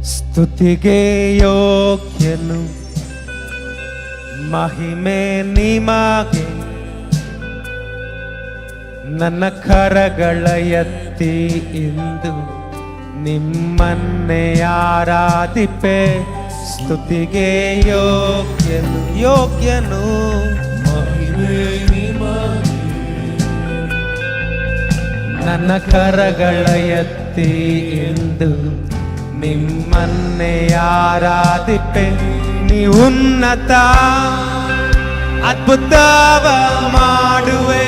ಸ್ತುತಿಗೆ ಯೋಗ್ಯನು, ಮಹಿಮೆ ನಿಮಗೆ. ನನ್ನ ಕರಗಳ ಎತ್ತಿ ಇಂದು ನಿಮ್ಮನ್ನೇ ಆರಾಧಿಪೆ. ಸ್ತುತಿಗೆ ಯೋಗ್ಯನು, ಯೋಗ್ಯನು, ಮಹಿಮೆ ನಿಮಗೆ. ನನ್ನ ಕರಗಳ ಎತ್ತಿ ಇಂದು ನಿಮ್ಮನ್ನೇ ಆರಾಧಿಪೆ. ನೀ ಉನ್ನತ ಅದ್ಭುತವ ಮಾಡುವೆ,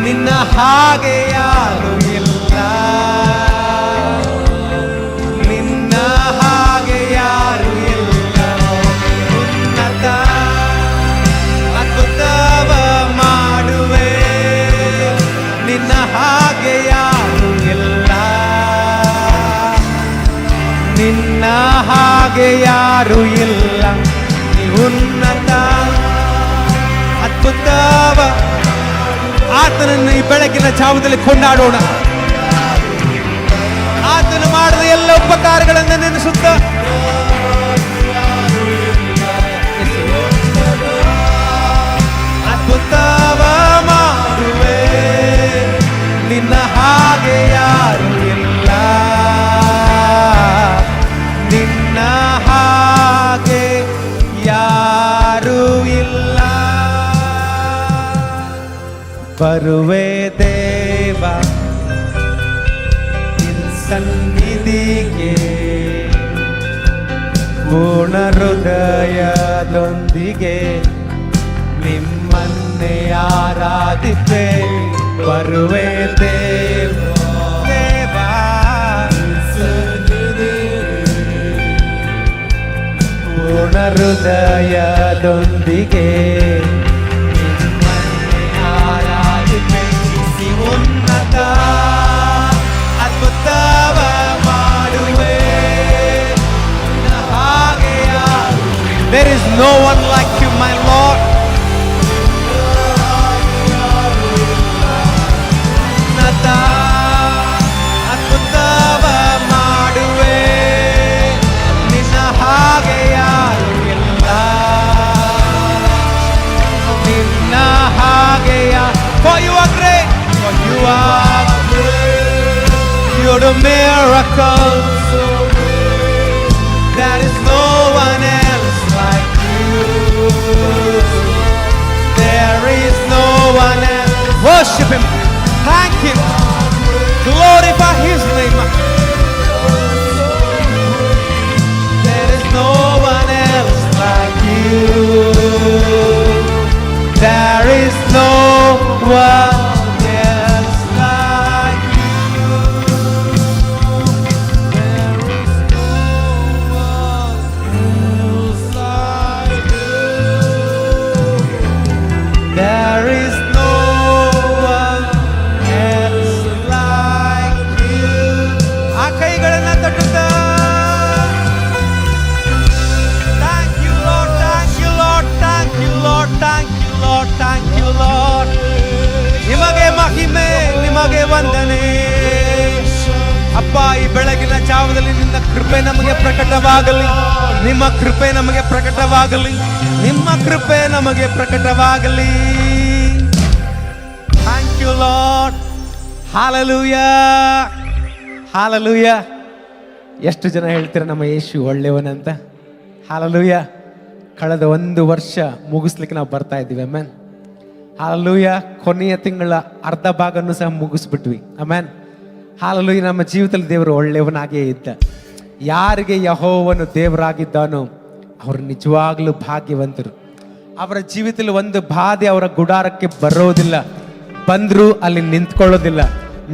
ನಿನ್ನ ಹಾಗೆ ಯಾರು ಇಲ್ಲ, ನಿನ್ನ ಹಾಗೆ ಯಾರು ಇಲ್ಲ. ಉನ್ನತ ಅದ್ಭುತವ ಮಾಡುವೆ, ನಿನ್ನ ಹಾಗೆ ಯಾರು ಇಲ್ಲ, ನಿನ್ನ ಹಾಗೆ ಯಾರು ಇಲ್ಲ. ನೀ ಉನ್ನತ ಅದ್ಭುತವ. ಆತನನ್ನು ಈ ಬೆಳಗಿನ ಜಾವದಲ್ಲಿ ಕೊಂಡಾಡೋಣ. ಆತನು ಮಾಡಿದ ಎಲ್ಲ ಉಪಕಾರಗಳನ್ನು ನೆನೆಸುತ್ತ ಅದ್ಭುತವ ಮಾಡುವೆ, ನಿನ್ನ ಹಾಗೆ ಯಾರು ಇಲ್ಲ, ನಿನ್ನ ಹಾಗೆ ಯಾರು ಇಲ್ಲ. ಬರುವೆ ದೇವ ನಿನ್ ಸನ್ನಿಧಿಗೆ, ಪೂರ್ಣ ಹೃದಯದೊಂದಿಗೆ ನಿಮ್ಮನ್ನೇ ಆರಾಧಿಪೆ. ಬರುವೆ ದೇವ ದೇವ ಪೂರ್ಣ ಹೃದಯದೊಂದಿಗೆ ಉನ್ನತ ಅದ್ಭುತವ ಮಾಡುವೆ, ಹಾಗೆ ಯಾರು. There is no one like you, my Lord. ಉನ್ನತ ಅದ್ಭುತವ ಮಾಡುವೆ, ನಿನ್ನ ಹಾಗೆ ಯಾರು ಇಲ್ಲ, ನಿನ್ನ ಹಾಗೆ ಯಾರು. For you are great. You are great. You're the miracle. There is no one else like you. There is no one else. Worship Him. Thank Him. Glorify His name. There is no one else like you. There is no one. ನಿಮಗೆ ವಂದನೆ ಅಪ್ಪ. ಈ ಬೆಳಗಿನ ಜಾವದಲ್ಲಿ ನಿನ್ನ ಕೃಪೆ ನಮಗೆ ಪ್ರಕಟವಾಗಲಿ, ನಿಮ್ಮ ಕೃಪೆ ನಮಗೆ ಪ್ರಕಟವಾಗಲಿ, ನಿಮ್ಮ ಕೃಪೆ ನಮಗೆ ಪ್ರಕಟವಾಗಲಿ. Thank you lord. Hallelujah, hallelujah. ಎಷ್ಟು ಜನ ಹೇಳ್ತೀರ ನಮ್ಮ ಯೇಸು ಒಳ್ಳೆಯವನಂತ? ಹಾಲೆಲೂಯಾ. ಕಳೆದ 1 ವರ್ಷ ಮುಗಿಸ್ಲಿಕ್ಕೆ ನಾವು ಬರ್ತಾ ಇದ್ದೀವಿ. ಆಮೆನ್. ಹಾಲೆಲೂಯಾ. ಕೊನೆಯ ತಿಂಗಳ ಅರ್ಧ ಭಾಗವನ್ನು ಸಹ ಮುಗಿಸ್ಬಿಟ್ವಿ. ಆಮೆನ್. ಹಾಲೆಲೂಯಾ. ನಮ್ಮ ಜೀವಿತದಲ್ಲಿ ದೇವರು ಒಳ್ಳೆಯವನಾಗೇ ಇದ್ದ. ಯಾರಿಗೆ ಯೆಹೋವನು ದೇವರಾಗಿದ್ದಾನೋ ಅವರು ನಿಜವಾಗ್ಲೂ ಭಾಗ್ಯವಂತರು. ಅವರ ಜೀವಿತದಲ್ಲಿ ಒಂದು ಬಾಧೆ ಅವರ ಗುಡಾರಕ್ಕೆ ಬರೋದಿಲ್ಲ, ಬಂದ್ರು ಅಲ್ಲಿ ನಿಂತ್ಕೊಳ್ಳೋದಿಲ್ಲ,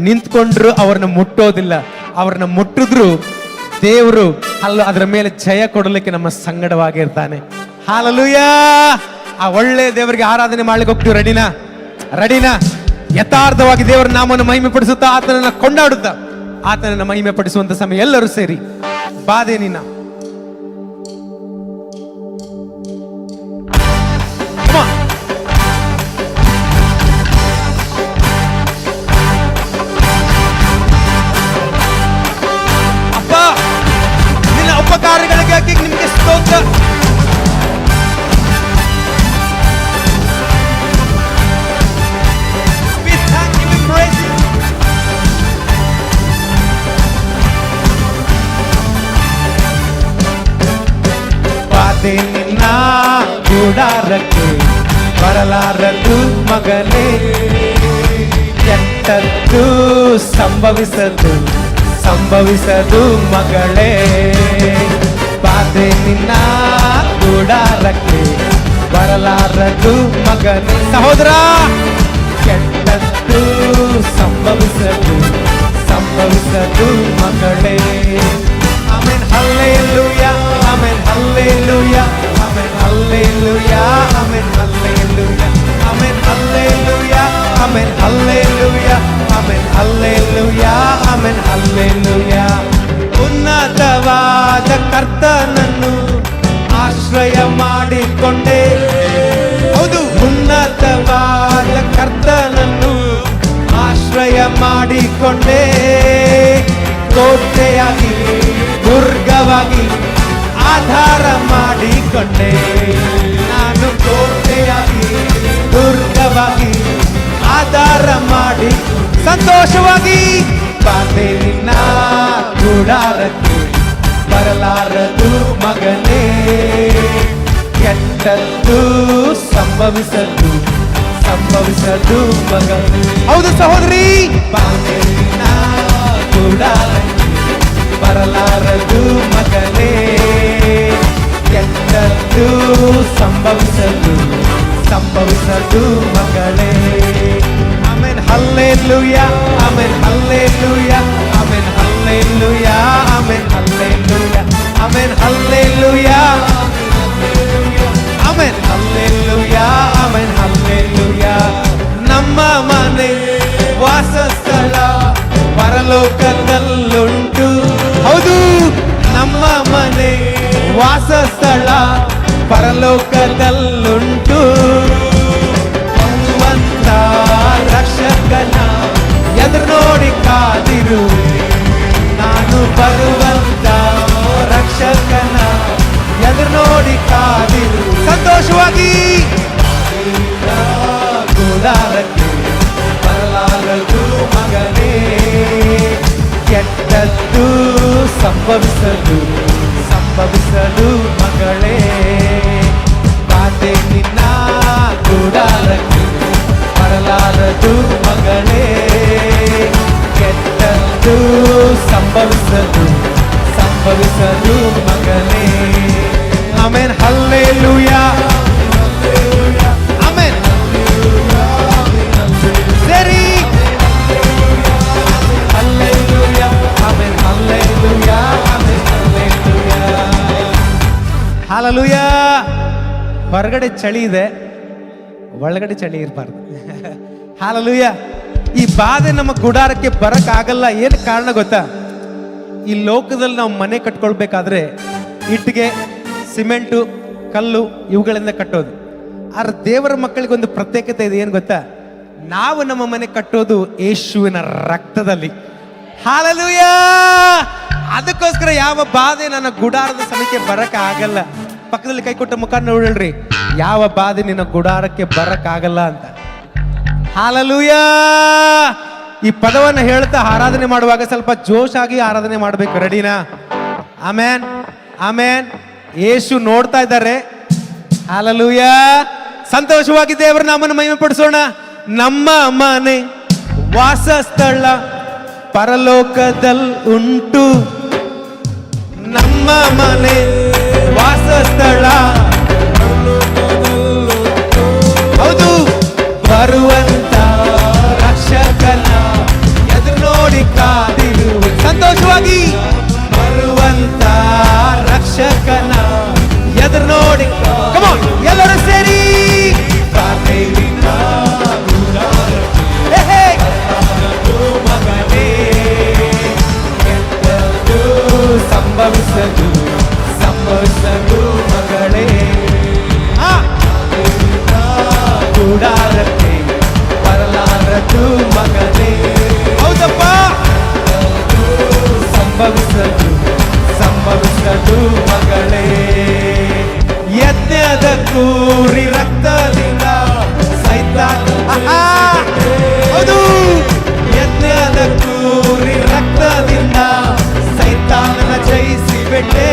ನಿಂತ್ಕೊಂಡ್ರು ಅವ್ರನ್ನ ಮುಟ್ಟೋದಿಲ್ಲ, ಅವ್ರನ್ನ ಮುಟ್ಟಿದ್ರು ದೇವರು ಅದರ ಮೇಲೆ ಜಯ ಕೊಡಲಿಕ್ಕೆ ನಮ್ಮ ಸಂಗಡವಾಗಿರ್ತಾನೆ. ಹಾಲೆಲೂಯಾ. ಆ ಒಳ್ಳೆ ದೇವರಿಗೆ ಆರಾಧನೆ ಮಾಡ್ಲಿಕ್ಕೆ ಹೋಗ್ತೀವಿ. ರೆಡಿನಾ? ರೆಡಿನಾ? ಯಥಾರ್ಥವಾಗಿ ದೇವರ ನಾಮವನ್ನು ಮಹಿಮೆ ಪಡಿಸುತ್ತಾ ಆತನನ್ನ ಕೊಂಡಾಡುತ್ತಾ ಆತನನ್ನ ಮಹಿಮೆ ಪಡಿಸುವಂತ ಸಮಯ. ಎಲ್ಲರೂ ಸೇರಿ ಬಾಧೆ ನಿನ್ನ ಗುಡಾರಕ್ಕೆ ಬರಲಾರದು ಮಗನೇ, ಕೆಟ್ಟದ್ದು ಸಂಭವಿಸದು ಮಗಳೇ. ಬಾಧೆ ನಿನ್ನ ಗುಡಾರಕ್ಕೆ ಬರಲಾರದು ಮಗನೇ. ಸಹೋದರ, ಕೆಟ್ಟದ್ದು ಸಂಭವಿಸದು ಮಗಳೇ. Amen hallelujah, amen hallelujah, amen hallelujah, amen hallelujah, amen hallelujah, amen hallelujah, amen hallelujah, amen hallelujah. ಉನ್ನತವಾದ ಕರ್ತನನ್ನು ಆಶ್ರಯ ಮಾಡಿಕೊಂಡೆ. ಹೌದು, ಉನ್ನತವಾದ ಕರ್ತನನ್ನು ಆಶ್ರಯ ಮಾಡಿಕೊಂಡೆ. ಕೋಟೆಯಾಗಿ ದುರ್ಗವಾಗಿ ಆಧಾರ ಮಾಡಿಕೊಂಡೆ. ನಾನು ಕೋಟೆಯಾಗಿ ದುರ್ಗವಾಗಿ ಆಧಾರ ಮಾಡಿ ಸಂತೋಷವಾಗಿ ಬಾಧೆ ನಿನ್ನ ಗುಡಾರಕ್ಕೆ ಬರಲಾರದು ಮಗನೇ, ಕೆಟ್ಟದ್ದು ಸಂಭವಿಸದು ಮಗನೇ. ಹೌದು ಸಹೋದರಿ, ಬಾಧೆ ನಿನ್ನ ಗುಡಾರಕ್ಕೆ ಬರಲಾರದು ಮಗನೇ, ಕೆಟ್ಟದ್ದು ಸಂಭವಿಸದು ಮಗಳೇ. Amen hallelujah, amen hallelujah, amen hallelujah, amen hallelujah, amen hallelujah, amen hallelujah, amen hallelujah. ನಮ್ಮ ಮನೆ ವಾಸಸ್ಥಳ ಪರಲೋಕದಲ್ಲುಂಟು. ಹೌದು, ನಮ್ಮ ಮನೆ ವಾಸಸ್ಥಳ ಪರಲೋಕದಲ್ಲುಂಟು. ಭಗವಂತ ರಕ್ಷಕನ ಎದುರು ನೋಡಿ ಕಾದಿರುವೆ. ನಾನು ಬರುವಂತ ರಕ್ಷಕನ ಎದುರು ನೋಡಿ ಕಾದಿರು. ಸಂತೋಷವಾಗಿ ಗುಡಾರಕ್ಕೆ ಬರಲಾರದು ಮಗನೇ, ಕೆಟ್ಟದ್ದು ಸಂಭವಿಸದು ಮಗಳೇ. ಬಾಧೆ ನಿನ್ನ ಗುಡಾರಕ್ಕೆ ಬರಲಾರದು ಮಗಳೇ, ಕೆಟ್ಟದ್ದು ಸಂಭವಿಸದು ಮಗಳೇ. ಆಮೆನ್ ಹಲ್ಲೆಲೂಯಾ, ಆಮೆನ್ ಸರಿ hallelujah, amen hallelujah, amen hallelujah. Hallelujah. ಹೊರಗಡೆ ಚಳಿ ಇದೆ, ಒಳಗಡೆ ಚಳಿ ಇರಬಾರ್ದು. ಹಲ್ಲೆಲೂಯಾ. ಈ ಬಾಧೆ ನಮ್ಮ ಗುಡಾರಕ್ಕೆ ಬರಕ್ಕಾಗಲ್ಲ. ಏನು ಕಾರಣ ಗೊತ್ತಾ? ಈ ಲೋಕದಲ್ಲಿ ನಾವು ಮನೆ ಕಟ್ಕೊಳ್ಬೇಕಾದ್ರೆ ಇಟ್ಟಿಗೆ, ಸಿಮೆಂಟು, ಕಲ್ಲು ಇವುಗಳಿಂದ ಕಟ್ಟೋದು. ಆದ್ರೆ ದೇವರ ಮಕ್ಕಳಿಗೊಂದು ಪ್ರತ್ಯೇಕತೆ ಇದೆ. ಏನು ಗೊತ್ತಾ? ನಾವು ನಮ್ಮ ಮನೆ ಕಟ್ಟೋದು ಯೇಸುವಿನ ರಕ್ತದಲ್ಲಿ. ಹಲ್ಲೆಲೂಯಾ. ಅದಕ್ಕೋಸ್ಕರ ಯಾವ ಬಾಧೆ ನನ್ನ ಗುಡಾರದ ಸಮಯಕ್ಕೆ ಬರಕ್ಕೆ ಆಗಲ್ಲ. ಪಕ್ಕದಲ್ಲಿ ಕೈ ಕೊಟ್ಟ ಮುಖ ನೋಡ್ರಿ, ಯಾವ ಬಾಧೆ ನಿನ್ನ ಗುಡಾರಕ್ಕೆ ಬರಕ್ಕಾಗಲ್ಲ ಅಂತ. ಹಲ್ಲೆಲೂಯಾ. ಈ ಪದವನ್ನು ಹೇಳ್ತಾ ಆರಾಧನೆ ಮಾಡುವಾಗ ಸ್ವಲ್ಪ ಜೋಶಾಗಿ ಆರಾಧನೆ ಮಾಡಬೇಕು. ರೆಡಿನಾ? ಆಮೇನ್, ಆಮೇನ್. ಯೇಸು ನೋಡ್ತಾ ಇದ್ದಾರೆ. ಹಲ್ಲೆಲೂಯಾ. ಸಂತೋಷವಾಗಿ ದೇವರ ನಾಮವನ್ನು ಮಹಿಮೆ ಪಡಿಸೋಣ. ನಮ್ಮ ಮನೆ ವಾಸಸ್ಥಳ ಪರಲೋಕದಲ್ಲಿ ಉಂಟು. ನಮ್ಮ ಮನೆ ವಾಸಸ್ಥಳ, ಹೌದು, ಬರುವಂತ ರಕ್ಷಕನ ಎದುರು ನೋಡಿ ಕಾದಿರುವೆ. ಸಂತೋಷವಾಗಿ ಬರುವಂತ ರಕ್ಷಕನ ಎದುರು ನೋಡಿ. Come on, ಎಲ್ಲರೂ ಸೇರಿ ಮಗನೇ, ಸಂಭವಿಸದು ಮಗಳೇ. ಗುಡಾರಕ್ಕೆ ಬರಲಾರದು ಮಗನೇ. ಹೌದಪ್ಪ, ಸಂಭವಿಸದು ಮಗಳೇ. ಯಜ್ಞದ ಕೂರಿ ರಕ್ತದಿಂದ ಸೈತಾನ, ಹೌದು, ಯಜ್ಞದ ಕೂರಿ ರಕ್ತದಿಂದ ಸೈತಾನನ ಜಯಿಸಿ ಬಿಟ್ಟೆ.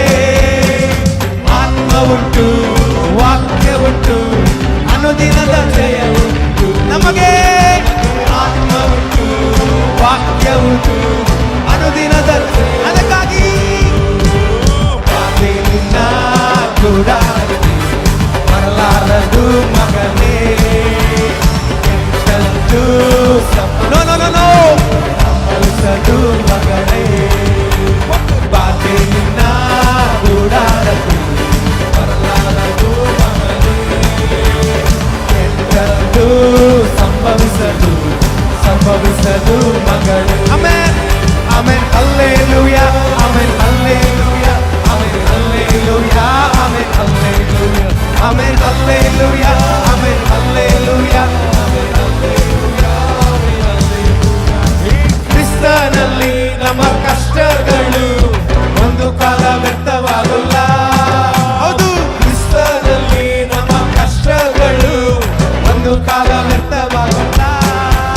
ಆತ್ಮ ಉಂಟು, ವಾಕ್ಯ ಉಂಟು, hallelujah, amen, hallelujah, amen, hallelujah, amen, hallelujah, amen, hallelujah, amen, hallelujah, amen, hallelujah, amen, hallelujah. ಕ್ರಿಸ್ತನಲ್ಲಿ ನಮ್ಮ ಕಷ್ಟಗಳು ಒಂದು ಕಾಲ ವ್ಯರ್ಥವಾಗಲ್ಲ. ಹೌದು, ಕ್ರಿಸ್ತನಲ್ಲಿ ನಮ್ಮ ಕಷ್ಟಗಳು ಒಂದು ಕಾಲ ವ್ಯರ್ಥವಾಗಲ್ಲ.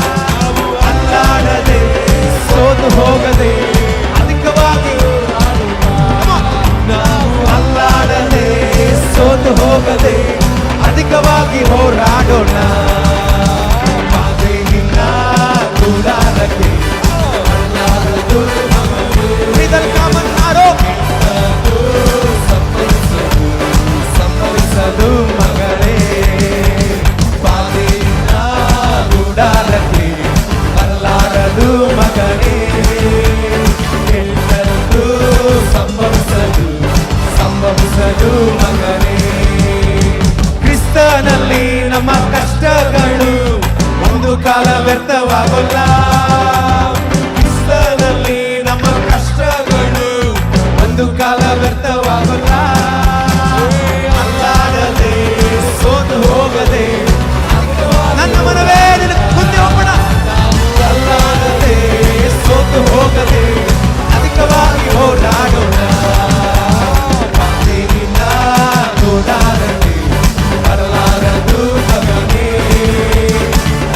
ನಾವು ಅಲ್ಲಾಡದೆ ಸೋತು ಹೋಗದೆ ಅಧಿಕವಾಗಿ ನಾವು ಅಲ್ಲಾಡದೆ ಸೋತು ಹೋಗದೆ ಅಧಿಕವಾಗಿ ಹೋರಾಡೋಣ. ಬಾಧೆಯಿಂದ ಗುಡಾರಕ್ಕೆ ಸಂಭವಿಸದು ಮಗಳೇ, ಬಾಧೆಯಿಂದ ಗುಡಾರಕ್ಕೆ ಬರಲಾರದು ಮಗಳೇ, ಕೆಟ್ಟದ್ದು ಸಂಭವಿಸದು ಮಗಳೇ. ಕ್ರಿಸ್ತನಲ್ಲಿ ನಮ್ಮ ಕಷ್ಟಗಳು ಒಂದು ಕಾಲ ವ್ಯರ್ಥವಾಗಲ್ಲ. ಕ್ರಿಸ್ತನಲ್ಲಿ ನಮ್ಮ ಕಷ್ಟಗಳು ಒಂದು ಕಾಲ ವ್ಯರ್ಥವಾಗಲ್ಲ. ಅಲ್ಲಾಡದೆ ಸೋತು ಹೋಗದೆ ನನ್ನ ಮನವೇ ಮುಂದೆ ಹೋಗೋಣ. ಅಲ್ಲಾಡದೆ ಸೋತು ಹೋಗದೆ ಅಧಿಕವಾಗಿ ಹೋರಾಡೋಣ. ಬಾಧೆಯಿಂದ ಗುಡಾರಕ್ಕೆ ಬರಲಾರದು ಮಗನೇ,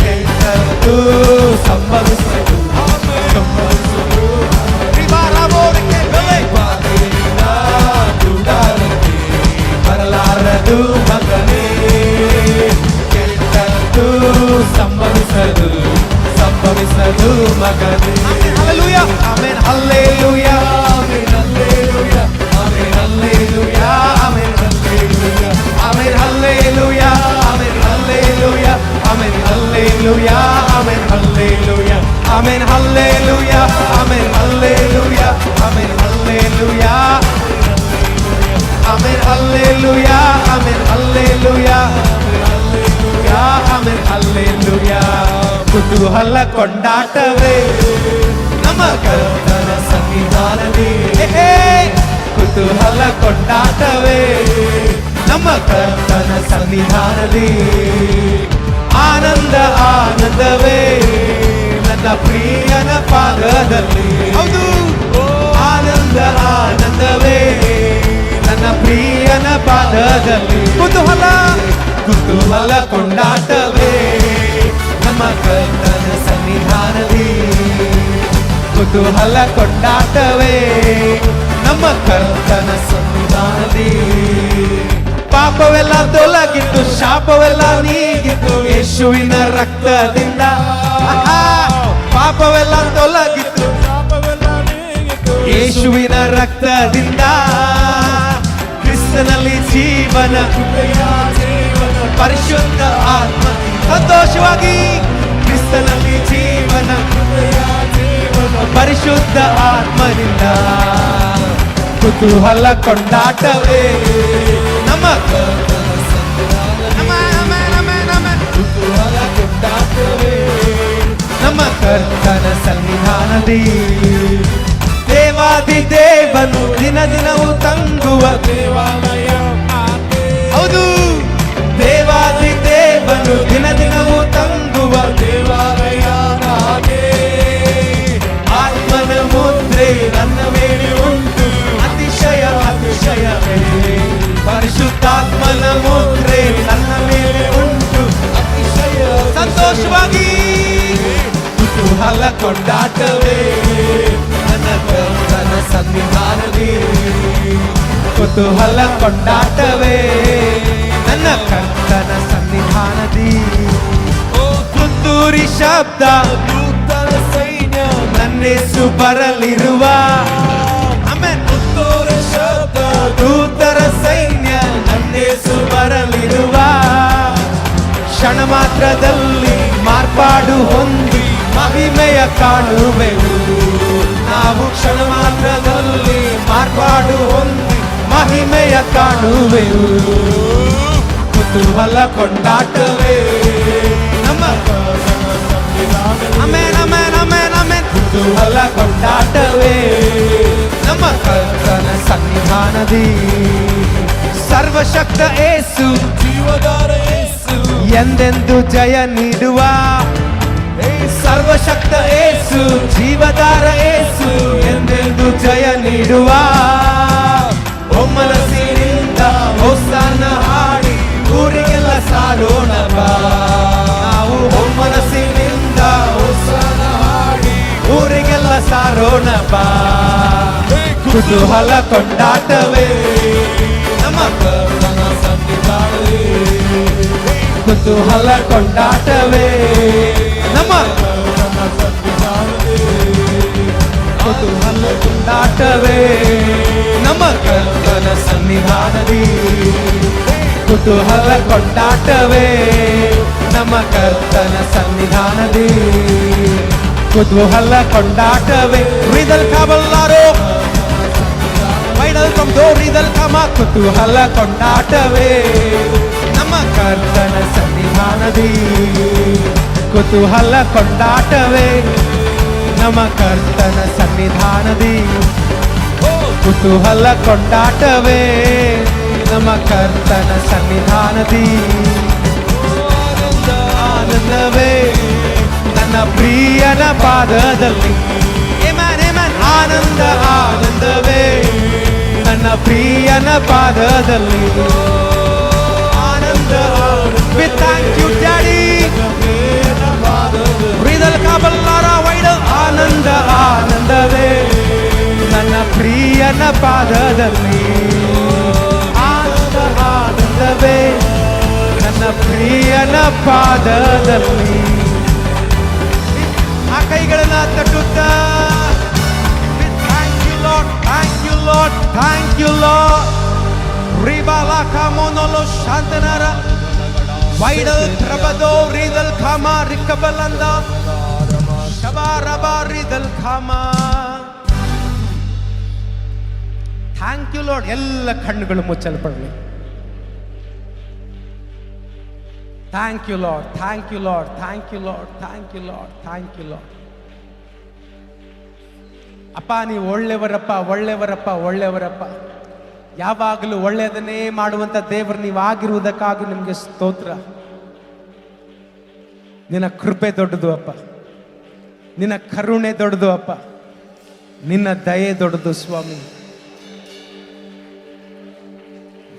ಕೆಟ್ಟದ್ದು ಸಂಭವಿಸದು ಬಾಧೆಯಿಂದ ಗುಡಾರಕ್ಕೆ ಬರಲಾರದು ಮಗನೇ, ಕೆಟ್ಟದ್ದು ಸಂಭವಿಸದು ಮಗನೇ. Hallelujah, amen, hallelujah, amen, hallelujah, amen, hallelujah, amen, hallelujah, amen, hallelujah, amen, hallelujah, amen, hallelujah, amen, hallelujah, amen, hallelujah, amen, hallelujah, amen, hallelujah, amen, hallelujah, amen, hallelujah, amen, hallelujah. ಕುತೂಹಲ ಕೊಂಡಾಟವೇ ನಮ್ಮ ಕರ್ತನ ಸನ್ನಿಧಾನದಿ, ಕುತೂಹಲ ಕೊಂಡಾಟವೇ ನಮ್ಮ ಕರ್ತನ ಸನ್ನಿಧಾನದಿ. ಆನಂದ ಆನಂದವೇ ನನ್ನ ಪ್ರಿಯನ ಪಾದದಲ್ಲಿ. ಹೌದು, ಆನಂದ ಆನಂದವೇ ನನ್ನ ಪ್ರಿಯನ ಪಾದದಲ್ಲಿ. ಕುತೂಹಲ ಕೊಂಡಾಟವೇ ನಮ್ಮ ಕರ್ತನ ಸನ್ನಿಧಾನದಿ. ಕುತೂಹಲ ಕೊಂಡಾಟವೇ ನಮ್ಮ ಕರ್ತನ ಸನ್ನಿಧಾನದಿ. ಪಾಪವೆಲ್ಲ ತೊಲಗಿತ್ತು, ಶಾಪವೆಲ್ಲ ನೀಗಿತ್ತು ಯೇಸುವಿನ ರಕ್ತದಿಂದ. ಪಾಪವೆಲ್ಲ ತೊಲಗಿತ್ತು, ಯೇಸುವಿನ ರಕ್ತದಿಂದ. ಕ್ರಿಸ್ತನಲ್ಲಿ ಜೀವನ, ಪರಿಶುದ್ಧ ಆತ್ಮ ಸಂತೋಷವಾಗಿ. ಕ್ರಿಸ್ತನಲ್ಲಿ ಜೀವನ, ಪರಿಶುದ್ಧ ಆತ್ಮದಿಂದ. ಕುತೂಹಲ ಕೊಂಡಾಟವೇ ನಮ್ಮ ಕುತೂಹಲ ಕೊಂಡಾಟವೇ ನಮ್ಮ ಕರ್ತನ ಸನ್ನಿಧಾನದಿ. ದೇವಾದಿ ದೇವನು ದಿನ ದಿನವೂ ತಂಗುವ ದೇವಾಲಯ. ಹೌದು, ದೇವಾದಿ ದೇವನು ದಿನ ದಿನವೂ ತಂಗುವ ದೇವಾಲಯ. ಆತ್ಮನ ಮುದ್ರೆ ನನ್ನ ಮೇಲೆ ಉಂಟು, ಅತಿಶಯ ಅತಿಶಯವೇ. ಪರಿಶುದ್ಧಾತ್ಮನ ಮುದ್ರೆ ನನ್ನ ಮೇಲೆ ಉಂಟು, ಅತಿಶಯ ಸಂತೋಷವಾಗಿ. ಕುತೂಹಲ ಕೊಂಡಾಟವೇ ನನ್ನ ಕರ್ತನ ಸನ್ನಿಧಾನದಿ. ಕುತೂಹಲ ಕೊಂಡಾಟವೇ ನನ್ನ ಕರ್ತನ ಸನ್ನಿಧಾನದಿ. ತುತ್ತೂರಿ ಶಬ್ದ ದೂತರ ಸೈನ್ಯ ನನ್ನೇಸು ಬರಲಿರುವ. ಆಮೆನ್. ತುತ್ತೂರಿ ಶಬ್ದ ದೂತರ ಸೈನ್ಯ ನನ್ನೇಸು ಬರಲಿರುವ. ಕ್ಷಣ ಮಾತ್ರದಲ್ಲಿ ಮಾರ್ಪಾಡು ಹೊಂದಿ ಮಹಿಮೆಯ ಕಾಣುವೆವು. ನಾವು ಕ್ಷಣ ಮಾತ್ರದಲ್ಲಿ ಮಾರ್ಪಾಡು ಹೊಂದಿ ಮಹಿಮೆಯ ಕಾಣುವೆವು. ಕುತೂಹಲ ಕೊಂಡಾಟವೇ ನಮ್ಮ ಆಮೆನ್, ಆಮೆನ್, ಆಮೆನ್, ಆಮೆನ್. ಕುತೂಹಲ ಕೊಂಡಾಟವೇ ನಮ್ಮ ಕರ್ತನ ಸನ್ನಿಧಾನದಿ. ಸರ್ವಶಕ್ತ ಏಸು ಜೀವದಾರ ಯೇಸು ಎಂದೆಂದು ಜಯ ನೀಡುವ. ಸರ್ವಶಕ್ತ ಏಸು ಜೀವದಾರ ಏಸು ಎಂದೆಂದು ಜಯ ನೀಡುವ. ಒಮ್ಮನಸಿನಿಂದ ಹೊಸನ ಹಾಡಿ ಊರಿಗೆಲ್ಲ ಸಾರೋಣ ಬಾ. ನಾವು ಒಮ್ಮನಸಿನಿಂದ ಹೊಸನ ಹಾಡಿ ಊರಿಗೆಲ್ಲ ಸಾರೋಣ ಬಾ. ಕುತೂಹಲ ಕೊಂಡಾಟವೇ ನಮ್ಮ ಕರ್ತನ ಸನ್ನಿಧಾನದಿ. ಕುತೂಹಲ ಕೊಂಡಾಟವೇ ನಮ್ಮ ಕರ್ತನ ಸನ್ನಿಧಾನದಿ. ಕುತೂಹಲ ಕೊಂಡಾಟವೇ ನಮ್ಮ ಕರ್ತನ ಸನ್ನಿಧಾನದಿ. ಕುತೂಹಲ ಕೊಂಡಾಟವೇ ನಮ್ಮ ಕರ್ತನ ಸನ್ನಿಧಾನದಿ. ಕುತೂಹಲ ಕೊಂಡಾಟವೇ ರಿದಲ್ ಕಾಬಲ್ಲಾರೋ ವೈಡಲ್ ಕಮ್ ರಿದಲ್ ಕಮ. ಕುತೂಹಲ ಕೊಂಡಾಟವೇ ನಮ್ಮ ಕರ್ತನ ಸನ್ನಿಧಾನದಿ. ಕುತೂಹಲ ಕೊಂಡಾಟವೇ ನಮ್ಮ ಕರ್ತನ ಸನ್ನಿಧಾನದಿ. ಕುತೂಹಲ ಕೊಂಡಾಟವೇ ನಮ್ಮ ಕರ್ತನ ಸನ್ನಿಧಾನದಿ. ಆನಂದವೇ ನನ್ನ ಪ್ರಿಯನ ಪಾದದಲ್ಲಿ. Amen, amen. ಆನಂದ ಆನಂದವೇ ನನ್ನ ಪ್ರಿಯನ ಪಾದದಲ್ಲಿ. ಆನಂದ we thank you daddy. ರಿದಲ್ ಕಾಬಲ್ಲಾರ ವೈಡಲ್ ಆನಂದ ಆನಂದವೇ ನನ್ನ ಪ್ರಿಯನ ಪಾದದಲ್ಲಿ. ಆನಂದ ಆನಂದವೇ ನನ್ನ ಪ್ರಿಯನ ಪಾದದಲ್ಲಿ. ಆ ಕೈಗಳನ್ನ ತಟ್ಟುತ್ತಾ thank you lord, thank you lord, thank you lord. ರಿಬಾಲ ಕಾಮೋನೋಲೋ ಶಾಂತನರ ವೈಡಲ್ ಪ್ರಬದೋ ರಿದಲ್ ಖಾಮ ರಿಕಬಲಂದ ಶಬಾರಬ ರಿದಲ್ ಖಾಮ. Thank you lord. ಎಲ್ಲ ಕಣ್ಣುಗಳು ಮುಚ್ಚಲ್ಪಡಲಿ. Thank you lord, thank you lord, thank you lord, thank you lord, thank you lord. ಅಪ್ಪ ನೀವು ಒಳ್ಳೆಯವರಪ್ಪ, ಒಳ್ಳೆಯವರಪ್ಪ, ಒಳ್ಳೆಯವರಪ್ಪ. ಯಾವಾಗಲೂ ಒಳ್ಳೆಯದನ್ನೇ ಮಾಡುವಂತ ದೇವರು ನೀವು ಆಗಿರುವುದಕ್ಕಾಗಿ ನಿಮಗೆ ಸ್ತೋತ್ರ. ನಿನ್ನ ಕೃಪೆ ದೊಡ್ಡದು ಅಪ್ಪ, ನಿನ್ನ ಕರುಣೆ ದೊಡ್ಡದು ಅಪ್ಪ, ನಿನ್ನ ದಯೆ ದೊಡ್ಡದು ಸ್ವಾಮಿ.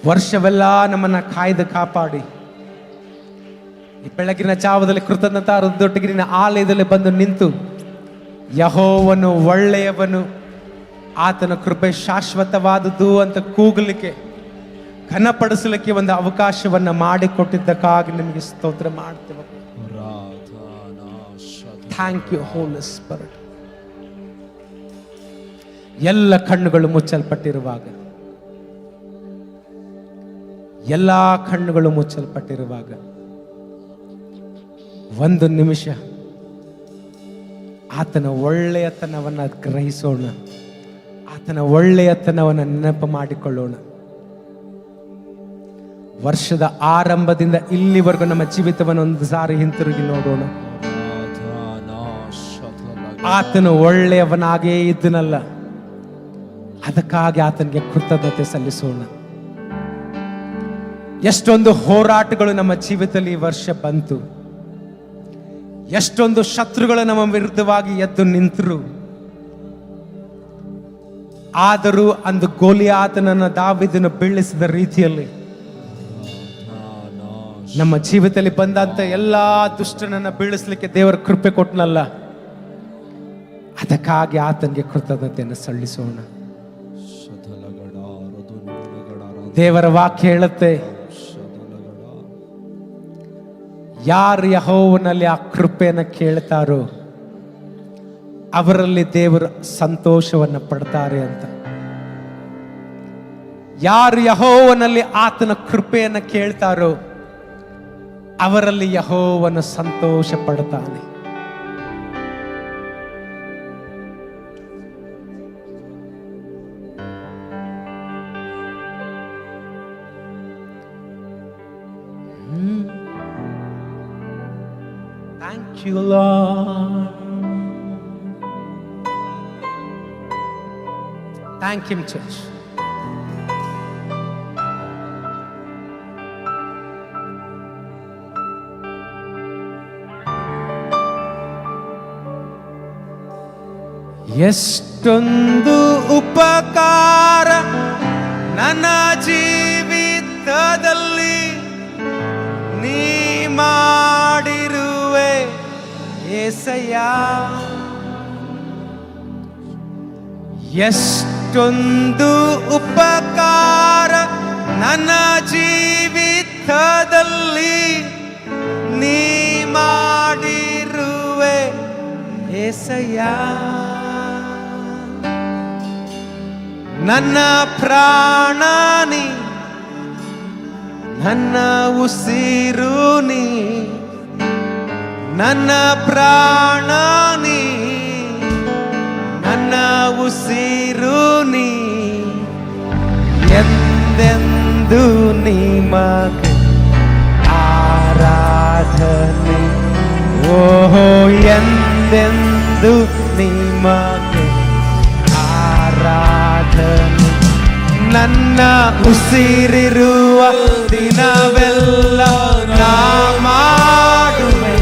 ವರ್ಷವೆಲ್ಲ ನಮ್ಮನ್ನ ಕಾಯ್ದು ಕಾಪಾಡಿ ಈ ಬೆಳಗಿನ ಜಾವದಲ್ಲಿ ಕೃತಜ್ಞತಾ ಹೃದಯದೊಟ್ಟಿಗೆ ನಿನ್ನ ಆಲಯದಲ್ಲಿ ಬಂದು ನಿಂತು ಯೆಹೋವನು ಒಳ್ಳೆಯವನು, ಆತನ ಕೃಪೆ ಶಾಶ್ವತವಾದುದು ಅಂತ ಕೂಗಲಿಕ್ಕೆ ಘನಪಡಿಸಲಿಕ್ಕೆ ಒಂದು ಅವಕಾಶವನ್ನ ಮಾಡಿಕೊಟ್ಟಿದ್ದಕ್ಕಾಗಿ ನಿಮಗೆ ಸ್ತೋತ್ರ ಮಾಡ್ತೇವೆ. Thank you Holy Spirit. ಎಲ್ಲ ಕಣ್ಣುಗಳು ಮುಚ್ಚಲ್ಪಟ್ಟಿರುವಾಗ, ಎಲ್ಲ ಕಣ್ಣುಗಳು ಮುಚ್ಚಲ್ಪಟ್ಟಿರುವಾಗ ಒಂದು ನಿಮಿಷ ಆತನ ಒಳ್ಳೆಯತನವನ್ನು ಗ್ರಹಿಸೋಣ, ಆತನ ಒಳ್ಳೆಯತನವನ್ನು ನೆನಪು ಮಾಡಿಕೊಳ್ಳೋಣ. ವರ್ಷದ ಆರಂಭದಿಂದ ಇಲ್ಲಿವರೆಗೂ ನಮ್ಮ ಜೀವಿತವನ್ನು ಒಂದು ಸಾರಿ ಹಿಂತಿರುಗಿ ನೋಡೋಣ. ಆತನು ಒಳ್ಳೆಯವನಾಗೇ ಇದ್ದನಲ್ಲ, ಅದಕ್ಕಾಗಿ ಆತನಿಗೆ ಕೃತಜ್ಞತೆ ಸಲ್ಲಿಸೋಣ. ಎಷ್ಟೊಂದು ಹೋರಾಟಗಳು ನಮ್ಮ ಜೀವಿತದಲ್ಲಿ ಈ ವರ್ಷ ಬಂತು, ಎಷ್ಟೊಂದು ಶತ್ರುಗಳು ನಮ್ಮ ವಿರುದ್ಧವಾಗಿ ಎದ್ದು ನಿಂತರು. ಆದರೂ ಅಂದು ಗೋಲಿಯಾತನನ್ನು ದಾವೀದನು ಬೀಳಿಸಿದ ರೀತಿಯಲ್ಲಿ ನಮ್ಮ ಜೀವಿತದಲ್ಲಿ ಬಂದಂತ ಎಲ್ಲಾ ದುಷ್ಟನನ್ನ ಬೀಳಿಸ್ಲಿಕ್ಕೆ ದೇವರ ಕೃಪೆ ಕೊಟ್ಟನಲ್ಲ, ಅದಕ್ಕಾಗಿ ಆತನಿಗೆ ಕೃತಜ್ಞತೆಯನ್ನು ಸಲ್ಲಿಸೋಣ. ದೇವರ ವಾಕ್ಯ ಹೇಳುತ್ತೆ, ಯಾರು ಯೆಹೋವನಲ್ಲಿ ಆ ಕೃಪೆಯನ್ನು ಕೇಳ್ತಾರೋ ಅವರಲ್ಲಿ ದೇವರು ಸಂತೋಷವನ್ನು ಪಡ್ತಾರೆ ಅಂತ. ಯಾರು ಯೆಹೋವನಲ್ಲಿ ಆತನ ಕೃಪೆಯನ್ನು ಕೇಳ್ತಾರೋ ಅವರಲ್ಲಿ ಯೆಹೋವನು ಸಂತೋಷ ಪಡ್ತಾನೆ. Thank you, Lord. Thank him church. ಎಷ್ಟೊಂದು ಉಪಕಾರ ನನ್ನ ಜೀವಿತದಲ್ಲಿ ನೀ ಮಾಡಿರುವೆ ಏಸಯ್ಯ. ಎಷ್ಟೊಂದು ಉಪಕಾರ ನನ್ನ ಜೀವಿತದಲ್ಲಿ ನೀ ಮಾಡಿರುವೆ ಏಸಯ್ಯ. ನನ್ನ ಪ್ರಾಣ ನೀ, ನನ್ನ ಉಸಿರು ನೀ, ನನ್ನ ಪ್ರಾಣ ನೀ, ನನ್ನ ಉಸಿರು ನೀ, ಎಂದೆಂದು ನಿಮಗೆ ಆರಾಧನೆ. ಓಹೋ, ಎಂದೆಂದು ನಿಮಗೆ ಆರಾಧನೆ. ನನ್ನ ಉಸಿರಿರುವ ದಿನವೆಲ್ಲ ನಾ ಮಾಡುವೆ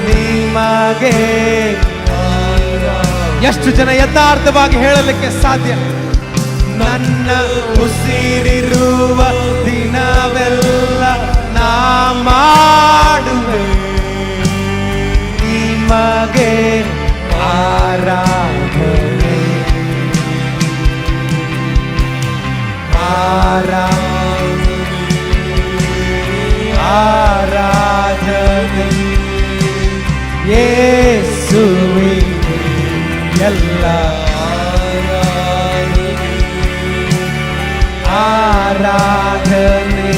ನಿಮಗೆ. ಎಷ್ಟು ಜನ ಯಥಾರ್ಥವಾಗಿ ಹೇಳಲಿಕ್ಕೆ ಸಾಧ್ಯ? ನನ್ನ ಉಸಿರಿರುವ ದಿನವೆಲ್ಲ ನಾ ಮಾಡುವೆ ನಿಮಗೆ ಆರಾಧನೆ. ಆರಾಧನೆ ಯೇಸುವಿಗೆ ಎಲ್ಲ ಆರಾಧನೆ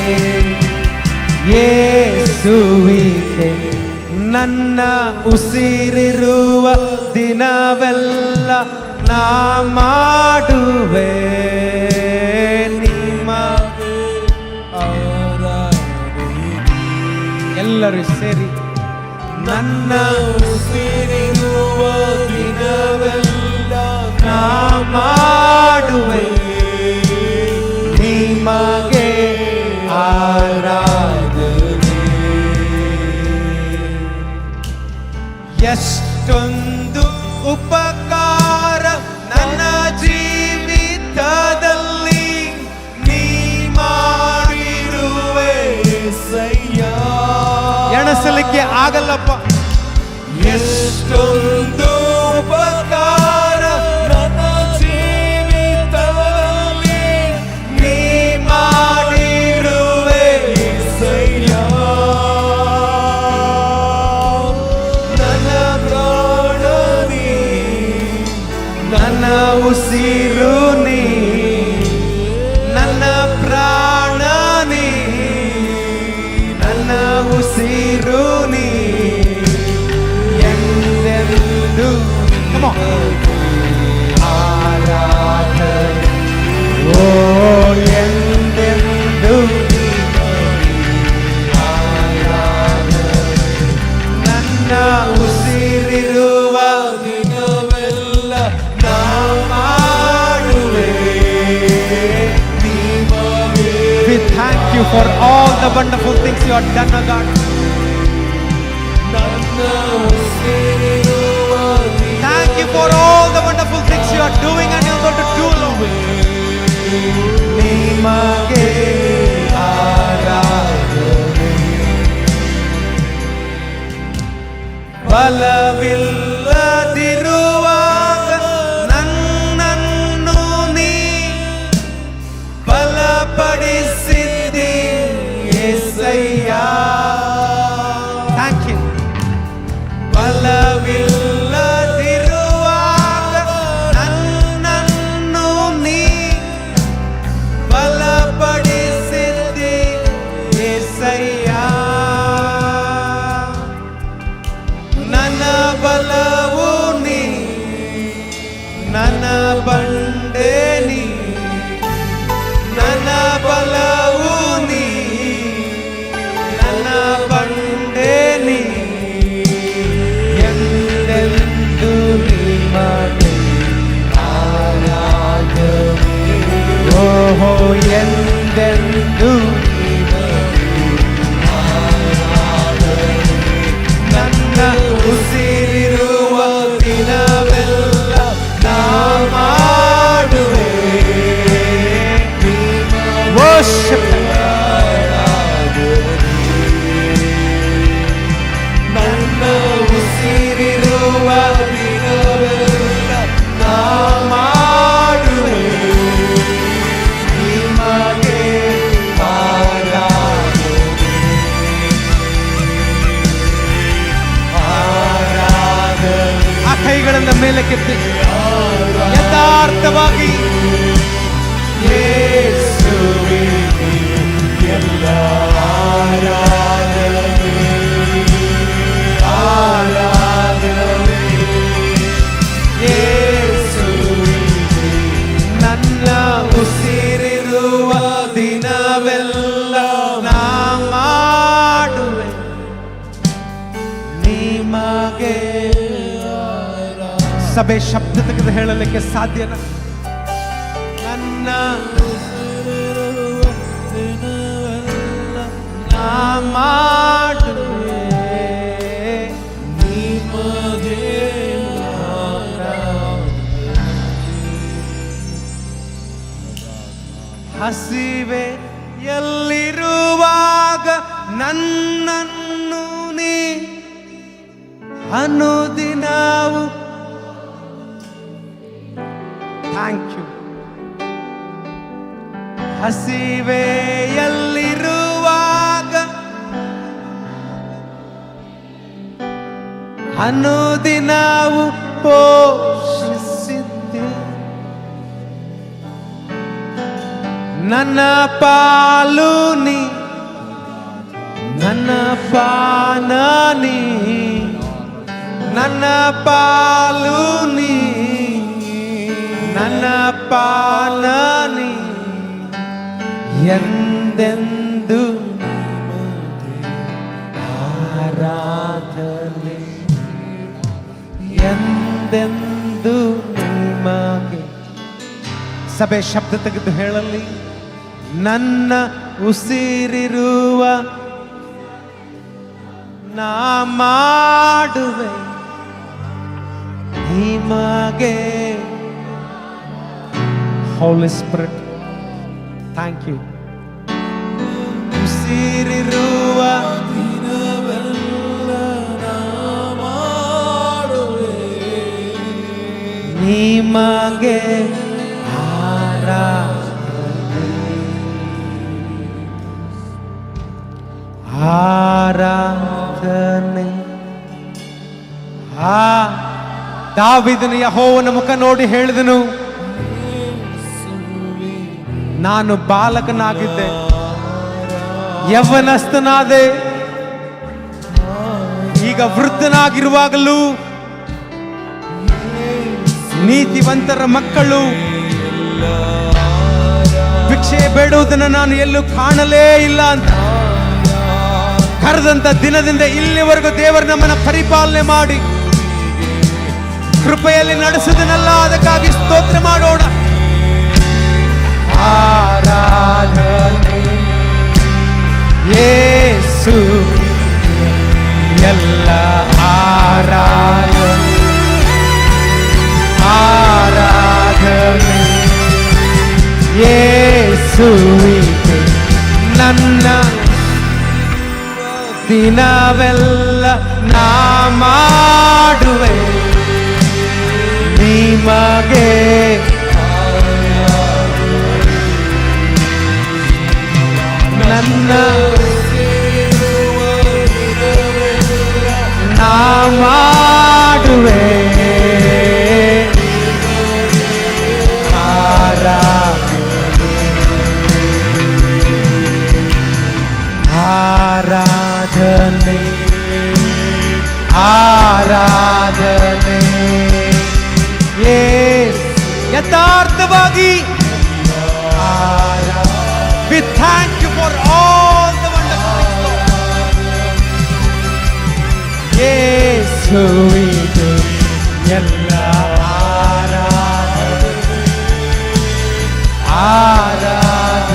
ಯೇಸುವಿಗೆ. ನನ್ನ ಉಸಿರಿರುವ ದಿನವೆಲ್ಲ ನಾ ಮಾಡುವೆ ನಿಮಗೆ ಆರಾಧನೆ. ಎಲ್ಲರೂ ಸೇರಿ ನನ್ನ ಉಸಿರಿರುವ ದಿನವೆಲ್ಲ ನಾ ಮಾಡುವೆ ನಿಮಗೆ ಆರಾಧನೆ. ಎಷ್ಟೊಂದು ಉಪಕಾರ ನನ್ನ ಜೀವಿತದಲ್ಲಿ ನೀ ಮಾಡಿರುವೆ ಸಯ್ಯ. ಎಣಿಸಲಿಕ್ಕೆ ಆಗಲ್ಲಪ್ಪ. ಎಷ್ಟೊಂದು ಉಪಕಾರ ನನ್ನ ಜೀವಿತದಲ್ಲಿ ನೀ ಮಾಡಿರುವೆ ಸಯ್ಯ. ನನ್ನ ಪ್ರಾಣ ನೀ, ನನ್ನ ಉಸಿರು ನೀ, ನನ್ನ ಪ್ರಾಣ ನೀ, ನನ್ನ ಉಸಿರು ನೀ, ಎಂದೆಂದು ಆರಾಧನೆ. ಓ, ಎಂದೆಂದು ಆರಾಧನೆ. ನನ್ನ ಉಸಿರಿರುವ ದಿನವೆಲ್ಲ ನಾ ಮಾಡುವೆ ನಿಮಗೆ. We thank you for all the wonderful things you have done, O God. Thank you for all the wonderful things you are doing and you are going to do, Lord. ನಿಮಗೆ ಆರಾಧನೆ. ಬಲವಿಲ್ಲದಿರುವಾಗ ನನ್ನನ್ನು ನೀ ಬಲಪಡಿಸಿದ್ದಿ యేసయ్య. Thank you. ಬಲವಿಲ್ಲದಿರುವಾಗ ನನ್ನನ್ನು ನೀ ಬಲಪಡಿಸಿದ್ದಿ యేసయ్య. ನನ್ನ ಬಲವು ನೀ, ನನ್ನ ಬಂಡೆ ನೀ, ನನ್ನ ಬಲವು ನೀ, ನನ್ನ ಬಂಡೆ ನೀ, ಎಂದೆಂದು ನಿಮಗೆ ಆರಾಧನೆ. ಎಂದೆಂದು ನನ್ನ ಉಸಿರಿರುವ ದಿನವೆಲ್ಲ ನಾ ಮಾಡುವೆ worship ನನ್ನ ಉಸಿರಿರುವ ದಿನವೆಲ್ಲ ನಾ ಮಾಡುವೆ ನಿಮಗೆ ಆರಾಧನೆ. ಆ ಕೈಗಳನ್ನು ಮೇಲೆ ಕೆತ್ತಿ ಯಥಾರ್ಥವಾಗಿ ಯೇಸುವಿಗೆ ಎಲ್ಲ ಆರಾಧನೆ, ಆರಾಧನೆ. ಯೇಸುವಿಗೆ ನನ್ನ ಉಸಿರಿರುವ ದಿನವೆಲ್ಲ ನಾ ಮಾಡುವೆ ನಿಮಗೆ. ಸಭೆ ಶಬ್ದ ತೆಗೆದು ಹೇಳಲಿಕ್ಕೆ ಸಾಧ್ಯನ? ನನ್ನ ನಾ ಮಾಡುವೆ ನಿಮಗೆ. ಹಸಿವೆ ಎಲ್ಲಿರುವಾಗ ನನ್ನನ್ನು ನೀ ಅನುದಿನವು. Thank you. ಹಸಿವೆಯಲ್ಲಿರುವಾಗ ಅನುದಿನವು ಪೋಷಿಸಿದ್ದೆ. ನನ್ನ ಪಾಲು ನೀ, ನನ್ನ ಪಾನ ನೀ, ನನ್ನ ಪಾಲು ನೀ, ನನ್ನ ಪಾಲ ನೀ. ಎಂದೆಂದು ಆರಾಧನೆ, ಎಂದೆಂದು ನಿಮಗೆ. ಸಭೆ ಶಬ್ದ ತೆಗೆದು ಹೇಳಲಿ. ನನ್ನ ಉಸಿರಿರುವ ನಾ ಮಾಡುವೆ ನಿಮಗೆ. Holy Spirit, thank you. ಉಸಿರಿರುವ ದಿನವೆಲ್ಲ ನಾ ಮಾಡುವೆ ನಿಮಗೆ ಆರಾಧನೆ, ಆರಾಧನೆ. ದಾವೀದನು ಯೆಹೋವನ ಮುಖ ನೋಡಿ ಹೇಳಿದನು, ನಾನು ಬಾಲಕನಾಗಿದ್ದೆ, ಯೌವನಸ್ಥನಾದೆ, ಈಗ ವೃದ್ಧನಾಗಿರುವಾಗಲೂ ನೀತಿವಂತರ ಮಕ್ಕಳು ಭಿಕ್ಷೆ ಬೇಡುವುದನ್ನು ನಾನು ಎಲ್ಲೂ ಕಾಣಲೇ ಇಲ್ಲ ಅಂತ ಕರೆದಂತ ದಿನದಿಂದ ಇಲ್ಲಿವರೆಗೂ ದೇವರು ನಮ್ಮನ್ನ ಪರಿಪಾಲನೆ ಮಾಡಿ ಕೃಪೆಯಲ್ಲಿ ನಡೆಸುವುದನ್ನಲ್ಲ, ಅದಕ್ಕಾಗಿ ಸ್ತೋತ್ರ ಮಾಡೋಣ. ಆರಾಧನೆ ಯೇಸು, ಎಲ್ಲ ಆರಾಧನೆ, ಆರಾಧನೆ ಯೇಸುವಿಗೆ. ನನ್ನ ದಿನವೆಲ್ಲ ನಾ ಮಾಡುವೆ ನಿಮಗೆ. ನನ್ನ ನಾ ಮಾಡುವೆ ಆರಾಧನೆ, ಆರಾಧನೆ ಯಥಾರ್ಥವಾಗಿ. We thank you for all the wonderful things. ಯೇಸುವಿಗೆ ಎಲ್ಲ ಆರಾಧನೆ, ಆರಾಧನೆ.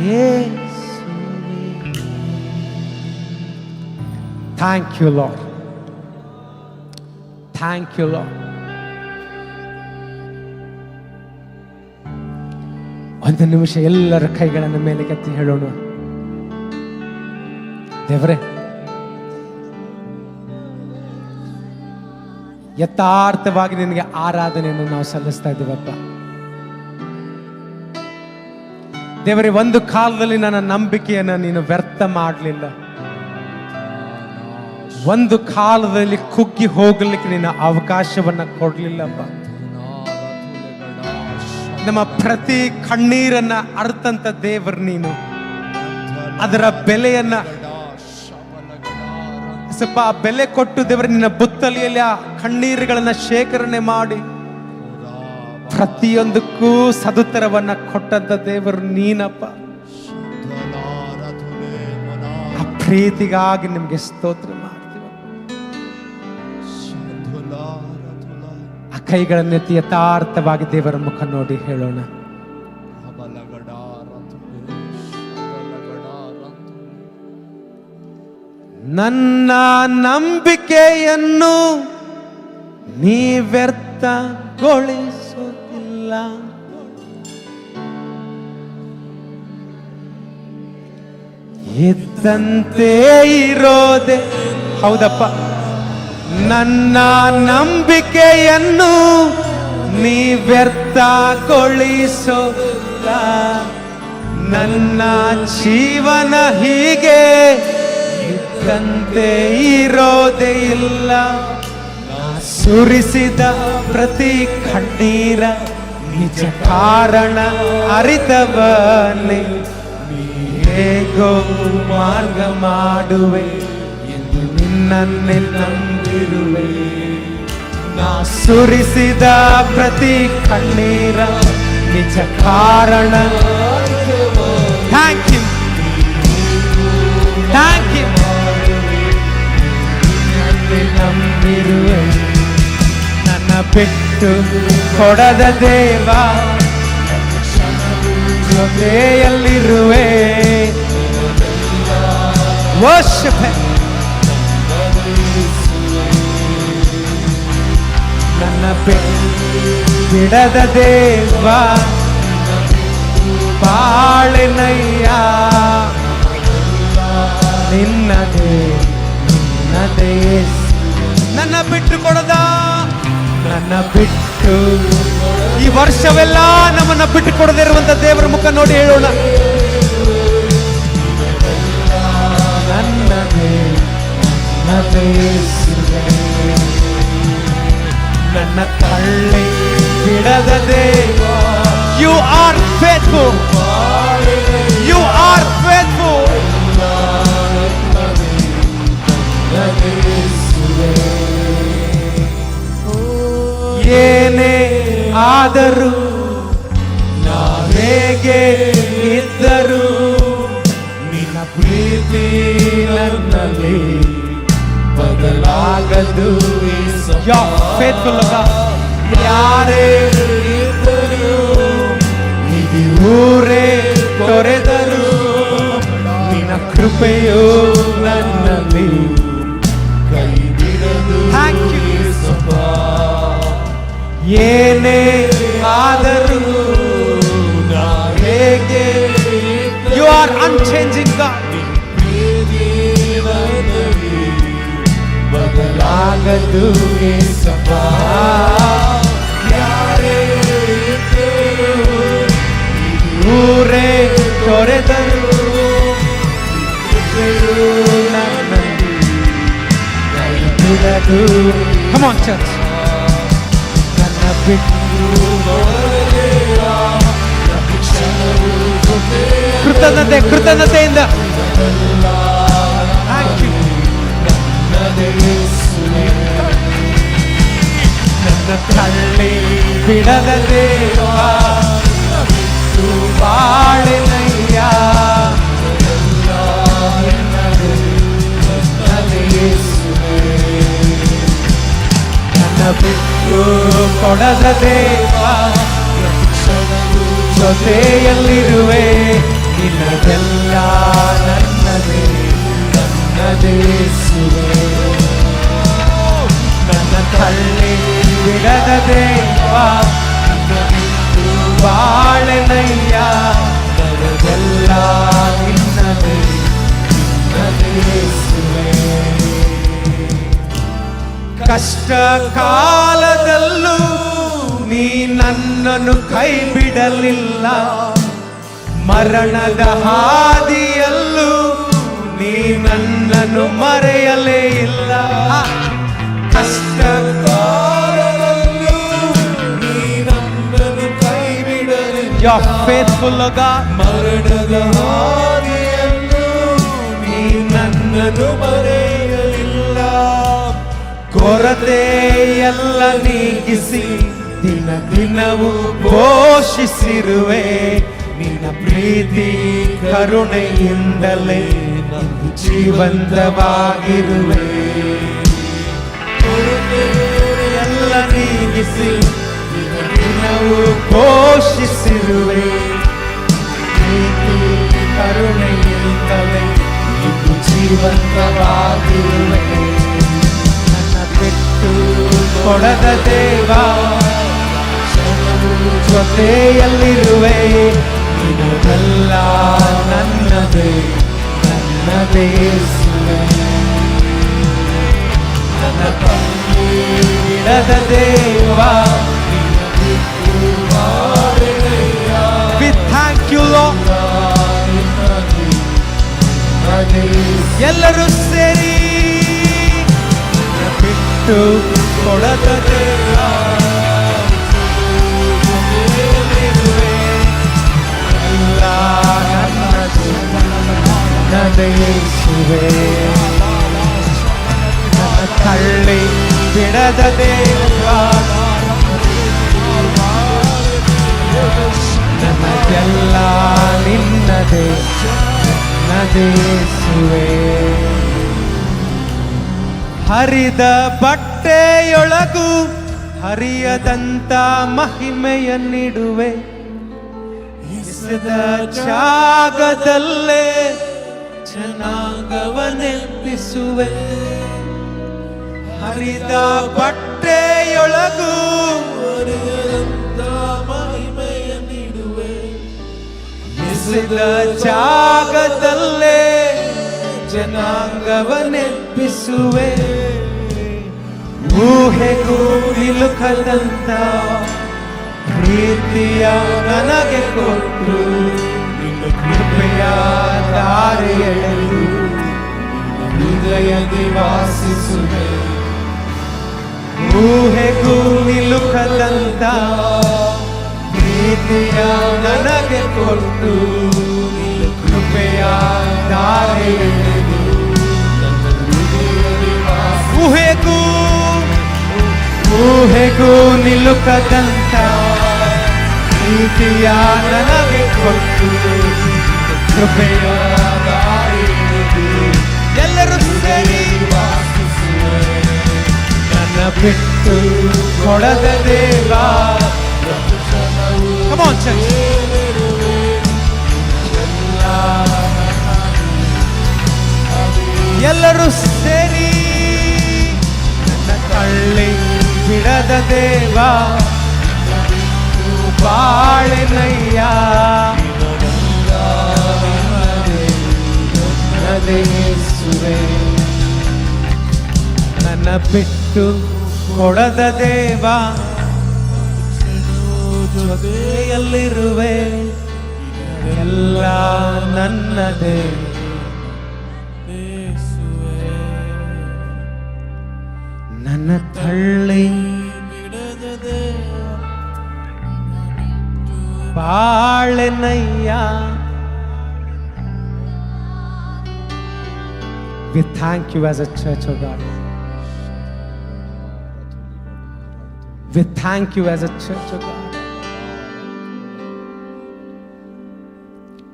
ಯೇಸುವೇ. Thank you lord, thank you Lord. ಒಂದು ನಿಮಿಷ ಎಲ್ಲರ ಕೈಗಳನ್ನು ಮೇಲೆ ಕೆತ್ತಿ ಹೇಳೋಣ, ದೇವರೇ ಯಥಾರ್ಥವಾಗಿ ನಿನಗೆ ಆರಾಧನೆಯನ್ನು ನಾವು ಸಲ್ಲಿಸ್ತಾ ಇದ್ದೀವಪ್ಪ. ದೇವರೇ, ಒಂದು ಕಾಲದಲ್ಲಿ ನನ್ನ ನಂಬಿಕೆಯನ್ನು ನೀನು ವ್ಯರ್ಥ ಮಾಡಲಿಲ್ಲ. ಒಂದು ಕಾಲದಲ್ಲಿ ಕುಗ್ಗಿ ಹೋಗಲಿಕ್ಕೆ ನಿನ್ನ ಅವಕಾಶವನ್ನ ಕೊಡ್ಲಿಲ್ಲಪ್ಪ. ನಮ್ಮ ಪ್ರತಿ ಕಣ್ಣೀರನ್ನ ಅರ್ಥಂತ ದೇವರು ನೀನು, ಅದರ ಬೆಲೆಯನ್ನ ಸ್ವಲ್ಪ ಬೆಲೆ ಕೊಟ್ಟು ದೇವರ ನಿನ್ನ ಬುತ್ತಲಿಯಲ್ಲಿ ಆ ಕಣ್ಣೀರುಗಳನ್ನ ಶೇಖರಣೆ ಮಾಡಿ ಪ್ರತಿಯೊಂದಕ್ಕೂ ಸದುತ್ತರವನ್ನ ಕೊಟ್ಟಂತ ದೇವರು ನೀನಪ್ಪ. ಆ ಪ್ರೀತಿಗಾಗಿ ನಿಮ್ಗೆ ಸ್ತೋತ್ರ ಮಾಡ್ತೀವಿ. ಆ ಕೈಗಳನ್ನೆತ್ತಿ ಯಥಾರ್ಥವಾಗಿ ದೇವರ ಮುಖ ನೋಡಿ ಹೇಳೋಣ, ನನ್ನ ನಂಬಿಕೆಯನ್ನು ನೀ ವ್ಯರ್ಥಗೊಳಿಸುತ್ತಿಲ್ಲ. ಇದ್ದಂತೆ ಇರೋದೆ. ಹೌದಪ್ಪ, ನನ್ನ ನಂಬಿಕೆಯನ್ನು ನೀ ವ್ಯರ್ಥಗೊಳಿಸೋಲ್ಲ. ನನ್ನ ಜೀವನ ಹೀಗೆ ಇದ್ದಂತೆ ಇರೋದೇ ಇಲ್ಲ. ಸುರಿಸಿದ ಪ್ರತಿ ಕಣ್ಣೀರ ನಿಜ ಕಾರಣ ಅರಿತವನೇ. ಹೇಗೋ ಮಾರ್ಗ ಮಾಡುವೆ ಎಂದು ನಿನ್ನನ್ನೇ ನಂಬಿರುವೆ. ನಾ ಸುರಿಸಿದ ಪ್ರತಿ ಕಣ್ಣೀರ ನಿಜ ಕಾರಣ. Thank you, thank you. ನಂಬಿರುವೆ, ನನ್ನ ಬಿಟ್ಟು ಕೊಡದ ದೇವ, ಜೊತೆಯಲ್ಲಿರುವೆ. ವರ್ಷ ನನ್ನ ಬಿಡದ ದೇವ, ಬಾಳೆನಯ್ಯ ನಿನ್ನದೇ, ನಿನ್ನದೇ. ನನ್ನ ಬಿಟ್ಟು ಕೊಡದ, ನನ್ನ ಬಿಟ್ಟು ಈ ವರ್ಷವೆಲ್ಲ ನಮ್ಮನ್ನ ಬಿಟ್ಟು ಕೊಡದೇ ಇರುವಂತ ದೇವರ ಮುಖ ನೋಡಿ ಹೇಳೋಣ, ನನ್ನದೇ, ನನ್ನದೇ. ನನ್ನ ತಳ್ಳಿ ಬಿಡದ ದೇವ, you are faithful, you are faithful. ಏನೇ ಆದರೂ, ನಾವೇಗೆ ಇದ್ದರೂ, ನಿನ್ನ ಪ್ರೀತಿ ನನ್ನಲ್ಲಿ ಬದಲಾಗದು. ಯಾರೇ ಇದ್ದರೂ, ನಿಧಿ ಊರೇ ತೊರೆದರು, ನಿನ್ನ ಕೃಪೆಯು ನನ್ನಲ್ಲಿ ಕೈ ಬಿಡದು. ಏನೇ ಆದರೂ, ನಾ ಹೇಗೆ, you are unchanging god. ಬದಲಾಗದು Yesappa. ಯಾರೇ ಊರೇ ತೊರೆದರು, ನನ್ನಲ್ಲಿ ಕೈ ಬಿಡದು. Come on, church. ನನ್ನ ಬಿಟ್ಟು ಕೃತಜ್ಞತೆ, ಕೃತಜ್ಞತೆಯಿಂದ ನನ್ನ ತಳ್ಳಿ ಬಿಡದ ದೇವ, ಬಾಳೆನಯ್ಯ ನನ್ನ ಬಿಟ್ಟು ಕೊಡದ ದೇವ, ಜೊತೆಯಲ್ಲಿರುವೆ. ನಿನ್ನದೆಲ್ಲ ನನ್ನದೇ ನನ್ನದೇ ಯೇಸುವೇ. ನನ್ನ ತಳ್ಳಿ ಬಿಡದ ದೇವ ಬಾಳೆನಯ್ಯ. ನನ್ನದೆಲ್ಲ ನಿನ್ನದೇ ನಿನ್ನದೇ ಯೇಸುವೇ. ಕಷ್ಟ ಕಾಲದಲ್ಲೂ ನೀ ನನ್ನನ್ನು ಕೈ ಬಿಡಲಿಲ್ಲ. ಮರಣದ ಹಾದಿಯಲ್ಲೂ ನೀ ನನ್ನನ್ನು ಮರೆಯಲೇ ಇಲ್ಲ. ಕಷ್ಟ ಕಾಲದಲ್ಲೂ ನೀ ನನ್ನನ್ನು ಕೈ ಬಿಡಲಿಲ್ಲ. You are faithful, O God. ಮರಣದ ಹಾದಿಯಲ್ಲೂ ನೀ ನನ್ನನ್ನು ಮರೆಯಲಿಲ್ಲ. ಕೊರತೆ ಎಲ್ಲ ನೀಗಿಸಿ ದಿನ ದಿನವೂ ಪೋಷಿಸಿರುವೆ. ನಿನ್ನ ಪ್ರೀತಿ ಕರುಣೆಯಿಂದಲೇ ಜೀವಂತವಾಗಿರುವೆ. ಕೊರತೆ ಎಲ್ಲ ನೀಗಿಸಿ ದಿನ ದಿನವೂ ಪೋಷಿಸಿರುವೆ. ಪ್ರೀತಿ ಕರುಣೆಯಿಂದಲೇ ಜೀವಂತವಾಗಿರುವೆ. ಬಿಟ್ಟು ಕೊಡದ ದೇವ ಜೊತೆಯಲ್ಲಿರುವೆ. ನಿನ್ನದೆಲ್ಲ ನನ್ನದೇ ನನ್ನದೇ ಯೇಸುವೇ. ನನ್ನ ಕಣ್ಣು ಬಿಡದ ದೇವ We thank you, Lord. ಎಲ್ಲರೂ ಸೇರಿ ಬಿಟ್ಟು ಕೊಡದ ದೇವ ಎಲ್ಲ ನನ್ನದೇ ಯೇಸುವೇ. ನನ್ನ ತಳ್ಳಿ ಬಿಡದ ದೇವ ನನ್ನದೆಲ್ಲ ನಿನ್ನದೇ ನನ್ನದೇ ಯೇಸುವೇ. ಹರಿದ ಬಟ್ಟೆಯೊಳಗೂ ಹರಿಯದಂತ ಮಹಿಮೆಯನ್ನಿಡುವೆ. ಇಸದ ಜಾಗದಲ್ಲೇ ಜನಾಂಗವನ್ನೆಬ್ಬಿಸುವೆ. ಹರಿದ ಬಟ್ಟೆಯೊಳಗೂ ಹರಿಯದಂತ ಮಹಿಮೆಯನ್ನಿಡುವೆ. ಇಸದ ಜಾಗದಲ್ಲೇ ಜನಾಂಗವನ್ನೆಬ್ಬಿಸುವೆ. ಊಹೆಗೂ ನಿಲುಕದಂತ ಪ್ರೀತಿಯ ನನಗೆ ಕೊಟ್ಟು ನಿನ್ನ ಕೃಪೆಯ ದಾರಿ ಎಳೆದು ಹೃದಯದಿ ವಾಸಿಸುವೆ. ಊಹೆಗೂ ನಿಲುಕದಂತ ಪ್ರೀತಿಯ ನನಗೆ ಕೊಟ್ಟು ನಿನ್ನ ಕೃಪೆಯ ದಾರಿ ಎಳೆದು ಊಹೆಗೂ ನಿಲುಕದಂತ ಪ್ರೀತಿಯ ನನಗೆ ಕೊಟ್ಟು ಕೃಪೆಯ ದಾರಿ ಎಳೆದು ಎಲ್ಲರೂ ಸೇರಿ ವಾಸಿಸುವೆ. ನನ್ನ ಬಿಟ್ಟು ಕೊಡದ ದೇವ Come on, church. ಎಲ್ಲರೂ ಸೇರಿ ನನ್ನ ತಳ್ಳಿ ಬಿಡದ ದೇವ ಬಾಳೆನಯ್ಯ. ನನ್ನದೇ ಯೇಸುವೇ. ನನ್ನ ಬಿಟ್ಟು ಕೊಡದ ದೇವ ಜೊತೆಯಲ್ಲಿರುವೆ. ಎಲ್ಲ ನನ್ನದೇ ನನ್ನ ತಳ್ಳಿ ಬಾಳೆನಯ್ಯ. We thank you as a church, oh God. We thank you as a church, oh God.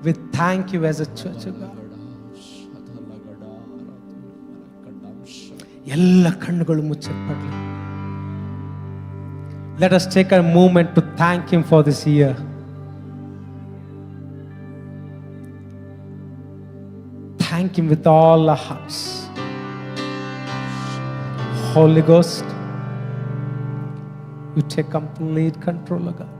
We thank you as a church, oh God. ಎಲ್ಲ ಕಣ್ಣುಗಳು ಮುಚ್ಚಲ್ಪಡಲಿ. Let us take a moment to thank him for this year. thank Him with all our hearts. Holy Ghost, you take complete control of God.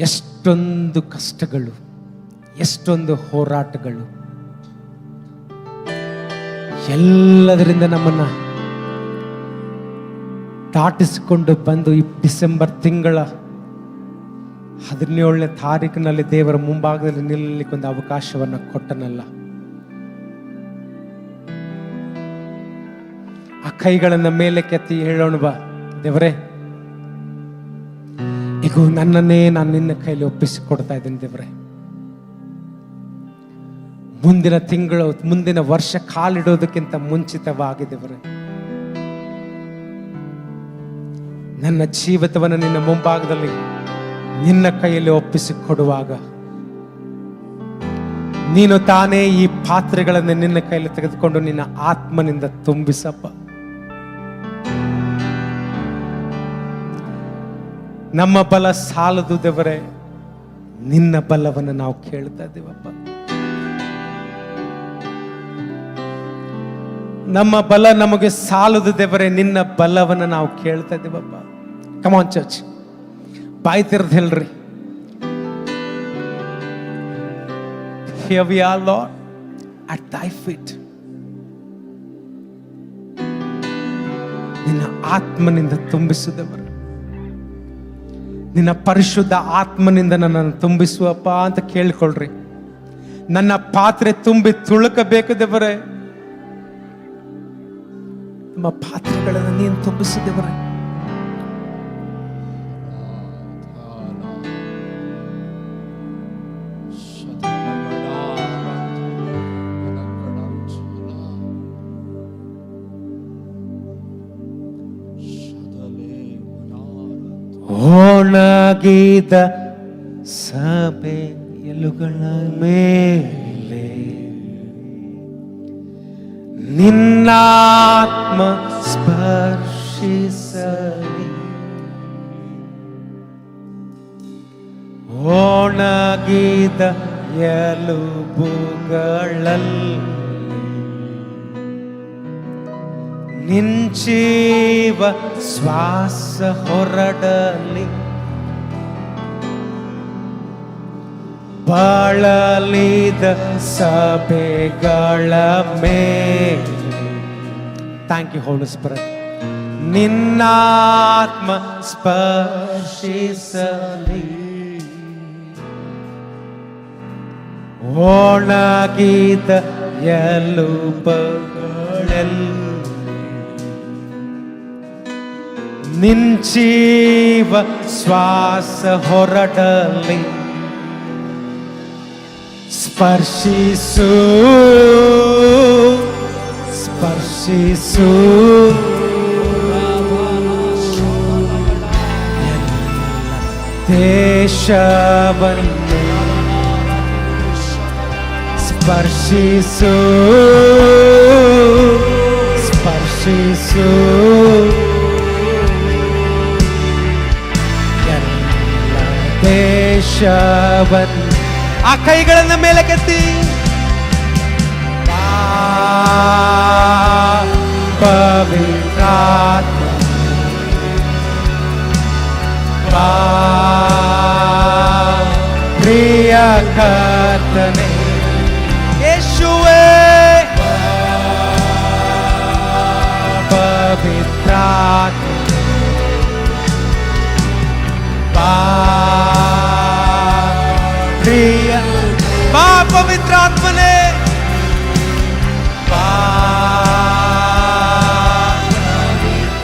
ಎಷ್ಟೊಂದು ಕಷ್ಟಗಳು, ಎಷ್ಟೊಂದು ಹೋರಾಟಗಳು, ಎಲ್ಲದರಿಂದ ನಮ್ಮನ್ನ ದಾಟಿಸಿಕೊಂಡು ಬಂದು ಈ December ತಿಂಗಳ 17ನೇ ತಾರೀಕಿನಲ್ಲಿ ದೇವರ ಮುಂಭಾಗದಲ್ಲಿ ನಿಲ್ಲಲಿಕ್ಕೆ ಒಂದು ಅವಕಾಶವನ್ನು ಕೊಟ್ಟನಲ್ಲ. ಆ ಕೈಗಳನ್ನ ಮೇಲೆ ಕೆತ್ತಿ ಹೇಳೋಣ, ಬಾ ದೇವರೇ, ಈಗ ನನ್ನನ್ನೇ ನಾನು ನಿನ್ನ ಕೈಲಿ ಒಪ್ಪಿಸಿಕೊಡ್ತಾ ಇದ್ದೀನಿ ದೇವರೇ. ಮುಂದಿನ ತಿಂಗಳು, ಮುಂದಿನ ವರ್ಷ ಕಾಲಿಡೋದಕ್ಕಿಂತ ಮುಂಚಿತವಾಗಿ ದೇವರೇ, ನನ್ನ ಜೀವಿತವನ್ನು ನಿನ್ನ ಮುಂಭಾಗದಲ್ಲಿ ನಿನ್ನ ಕೈಯಲ್ಲಿ ಒಪ್ಪಿಸಿಕೊಡುವಾಗ ನೀನು ತಾನೇ ಈ ಪಾತ್ರೆಗಳನ್ನು ನಿನ್ನ ಕೈಯಲ್ಲಿ ತೆಗೆದುಕೊಂಡು ನಿನ್ನ ಆತ್ಮನಿಂದ ತುಂಬಿಸಪ್ಪ. ನಮ್ಮ ಬಲ ಸಾಲದು ದೇವರೇ, ನಿನ್ನ ಬಲವನ್ನು ನಾವು ಕೇಳ್ತಾ ಇದ್ದೀವಪ್ಪ. ನಮ್ಮ ಬಲ ನಮಗೆ ಸಾಲದು ದೇವರೇ, ನಿನ್ನ ಬಲವನ್ನು ನಾವು ಕೇಳ್ತಾ ಇದ್ದೀವಪ್ಪ. ಕಮ್ ಆನ್ ಚರ್ಚ್, ಬಾಯಿ ತೆರೆದು ಹೇಳ್ರಿ, Here we are, Lord, at thy feet. ನಿನ್ನ ಆತ್ಮನಿಂದ ತುಂಬಿಸುದವರು, ನಿನ್ನ ಪರಿಶುದ್ಧ ಆತ್ಮನಿಂದ ನನ್ನನ್ನು ತುಂಬಿಸುವಪ್ಪ ಅಂತ ಕೇಳಿಕೊಳ್ಳ್ರಿ. ನನ್ನ ಪಾತ್ರೆ ತುಂಬಿ ತುಳುಕಬೇಕು ದೇವರೇ, ನಮ್ಮ ಪಾತ್ರೆಗಳನ್ನು ನೀನು ತುಂಬಿಸಿದೇವರೇ. ಒಣಗಿದ ಸಭೆ ಎಲುಗಳ ಮೇಲೆ ನಿನ್ನಾತ್ಮ ಸ್ಪರ್ಶಿಸಲಿ. ಒಣಗಿದ ಎಲುಬುಗಳಲ್ಲಿ ನಿಂಚೀವ ಶ್ವಾಸ ಹೊರಡಲಿ. ಬಳಲಿದ ಸಭೆಗಳ ಮೇಲೆ, ಥ್ಯಾಂಕ್ ಯು ಹೋಲಿ ಸ್ಪಿರಿಟ್, ನಿನ್ನಾತ್ಮ ಸ್ಪರ್ಶಿಸಲಿ. ಒಣಗಿದ ಎಲುಬುಗಳೆಲ್ಲ ನಿಂಚೀವ ಶ್ವಾಸ ಹೊರಡಲಿ. ಸ್ಪರ್ಶಿಸು ಸ್ಪರ್ಶಿಸು ದೇಶವನ್ನು ಸ್ಪರ್ಶಿಸು ಸ್ಪರ್ಶಿಸು ದೇಶವನ್ನು. ಆ ಕೈಗಳನ್ನು ಮೇಲೆ ಕೆತ್ತಿ, ಪವಿತ್ರಾತ್ಮ ಪ್ರಿಯ ಕರ್ತನೇ ಯೇಸುವೇ, ಪವಿತ್ರಾತ್ಮ ಪ್ರಿಯ ಬಾ ಪವಿತ್ರಾತ್ಮನೇ,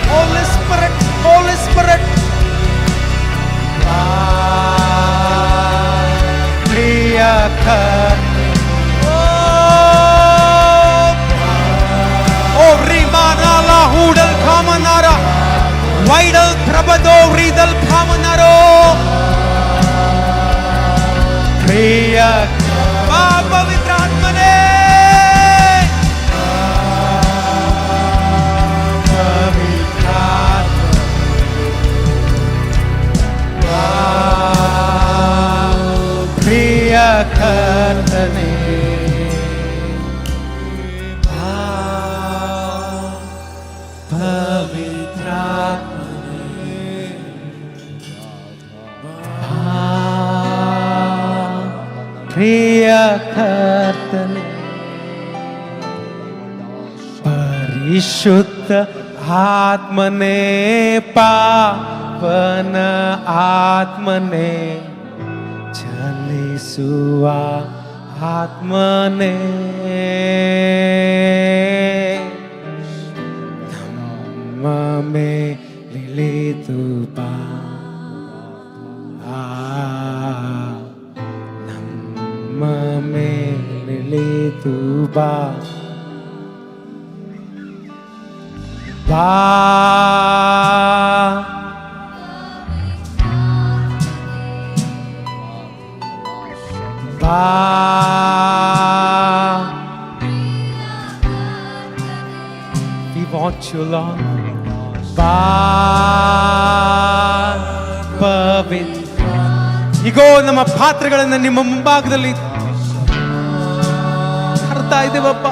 Holy Spirit, Holy Spirit, ಪ್ರಿಯ ಓ ರಿಮಾನಾಲ ಹೂಡಲ್ ಕಾಮನಾರ ವೈಡಲ್ ಪ್ರಬದೋ ರೀದಲ್ ಕಾಮನಾರೋ ಪ್ರಿಯ ಪವಿತ್ರಾತ್ಮನೇ, ಪ್ರಿಯ ಕರ್ತನೆ, ಪರಿಶುದ್ಧ ಆತ್ಮನೇ, ಪಾವನ ಆತ್ಮನೇ, ಚಲಿಸುವ ಆತ್ಮನೇ, ನಮ್ಮ ಮೇಲಿಳಿದು ಬಾ, ನಮ್ಮ ಮೇಲಿಳಿದು ಬಾ, ಬಾ, ಬಾ, we want you, Lord. ಬಾ, ಪವಿತ್ರ. ಈಗೋ ನಮ್ಮ ಪಾತ್ರೆಗಳನ್ನ ನಿಮ್ಮ ಮುಂಭಾಗದಲ್ಲಿ ತರ್ತಾ ಇದ್ದೀವಪ್ಪ.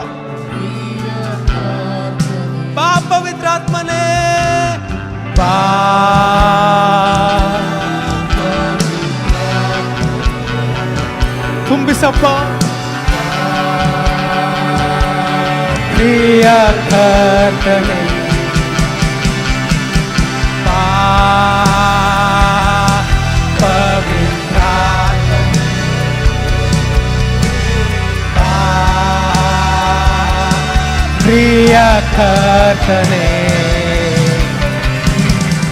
ಬಾ ಪವಿತ್ರಾತ್ಮನೇ, ಬಾ, ತುಂಬಿಸಪ್ಪ. ಪ್ರಿಯ ಕರ್ತನೇ, ಬಾ, ಪವಿತ್ರಾತ್ಮನೇ, ಬಾ, ಪ್ರಿಯ ಕರ್ತನೇ,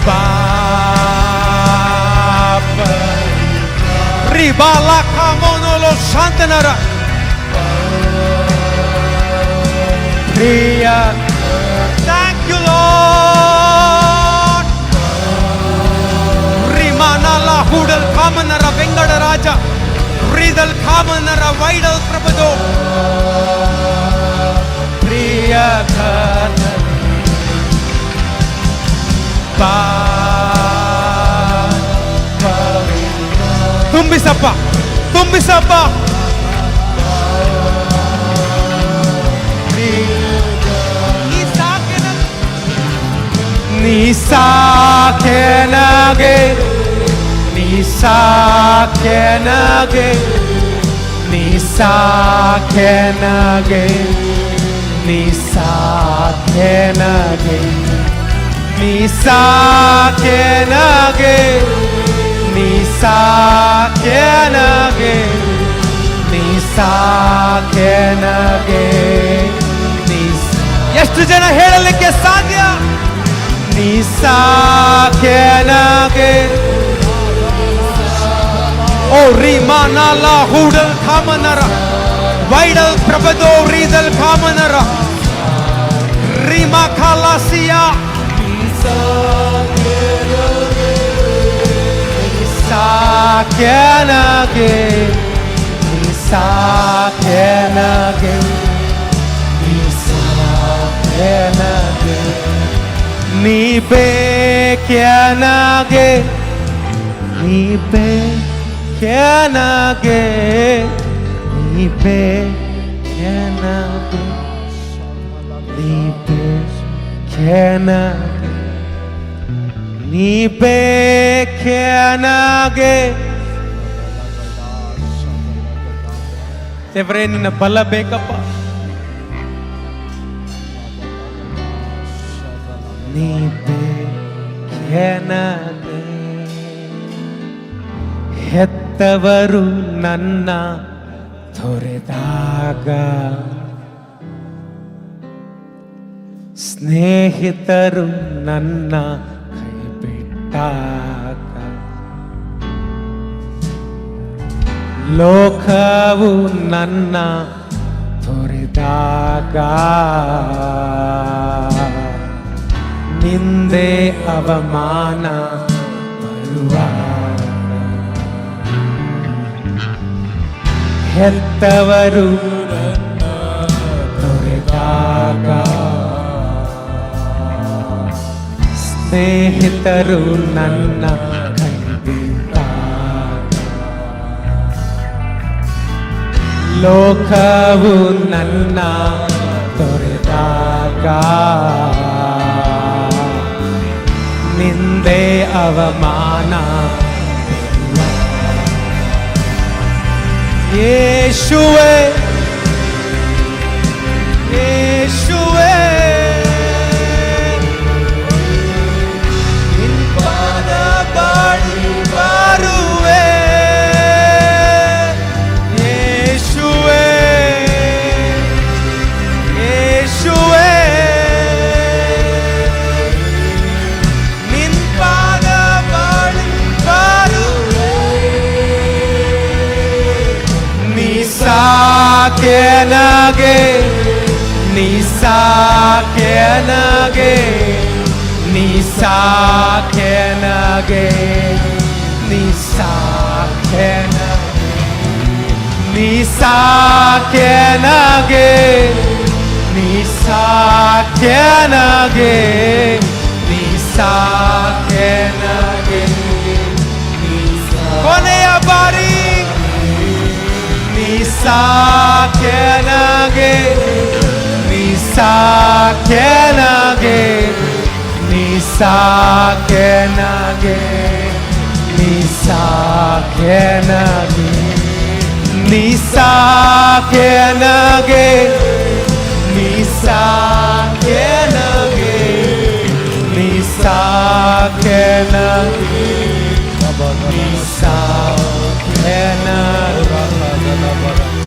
ಬಾ, Ribala kamono lo shantanara, Priya. Thank you, Lord. Rimana la hudal kamanara vengada raja, Ridal kamanara vaidal prabado, Priya kartane, ba, ತುಂಬಿಸಪ್ಪ, ತುಂಬಿಸಪ್ಪ. ನೀ ಸಾಕೆ ನಗೆ, ನೀ ಸಾಕೆ ನಗೆ, ನೀ ಸಾಕೆ ನಗೆ, ನೀ ಸಾಕೆ ನಗೆ, ನೀ ಸಾಕೆ ನಗೆ, ನೀ ಸಾಕೆ ನಗೆ, ನೀ ಸಾಕೆ ನಗೆ, ನೀ. ಎಷ್ಟು ಜನ ಹೇಳಲಿಕ್ಕೆ ಸಾಧ್ಯ? ನೀ ಸಾಕೆ ನಗೆ. ಓ ರಿಮಾನಲ ಹೂಡಲ್ ಕಾಮನರ ವೈಡಲ್ ಪ್ರಬದೋ ರೀದಲ್ ಕಾಮನರ ರಿಮಾ ಖಲಾಸಿಯ ಸಾಕೆ ನಗೆ, ನೀ ಸಾಕೆ ನಗೆ, ನೀ ಸಾಕೆ ನಗೆ, ನೀ ಬೇಕೆ ನಗೆ, ನೀ ಬೇಕೆ ನಗೆ, ನೀ ಬೇಕೆ ನಗೆ, ನೀ ಬೇಕೆ ನಗೆ, ನೀ ಬೇಕೆ ನಗೆ. ದೇವರೇ, ನಿನ್ನ ಬಲ ಬೇಕಪ್ಪ. ನೀ ಬೇಕೆ ನಗೆ. ಹೆತ್ತವರು ನನ್ನ ತೊರೆದಾಗ, ಸ್ನೇಹಿತರು ನನ್ನ ಕೈ ಬಿಟ್ಟಾಗ, ಲೋಕವು ನನ್ನ ತೊರೆದಾಗ, ನಿಂದೆ ಅವಮಾನ ಬರುವಾಗ, ಹೆತ್ತವರು ನನ್ನ ತೊರೆದಾಗ, ಸ್ನೇಹಿತರು ನನ್ನ ಕೈ ಬಿಟ್ಟಾಗ, ಲೋಕವು ನನ್ನ ತೊರೆದಾಗ, ನಿಂದೆ ಅವಮಾನ ಯೇಸುವೆ ಯೇಸುವೆ ನಿನ್ಪಾದ ಬಾಳಿ ಬಾರುವೆ ಯೇಸುವೆ ಯೇಸುವೆ ನಿನ್ಪಾದ ಬಾಳಿ ಬಾರುವೆ ನೀ ಸಾಕೆ ನನಗೆ ನೀ ಸಾಕೆ ನನಗೆ ನೀ ಸಾಕೆ ನನಗೆ ನೀ ಸಾಕೆ ನೀ ಸಾಕೆ ನನಗೆ ನೀ ಸಾಕೆ ನನಗೆ ನೀ ಸಾಕೆ ನನಗೆ ಕೊನೆಯ ಬಾರಿ ನೀ ಸಾಕೆ ನನಗೆ ನೀ ಸಾಕೆ ನನಗೆ ನೀ ಸಾಕೆ ನನಗೆ ನೀ ಸಾಕೆ ನನಗೆ ನೀ ಸಾಕೆ ನನಗೆ ನೀ ಸಾಕೆ ನನಗೆ ನೀ ಸಾಕೆ ನನಗೆ ನೀ ಸಾಕೆ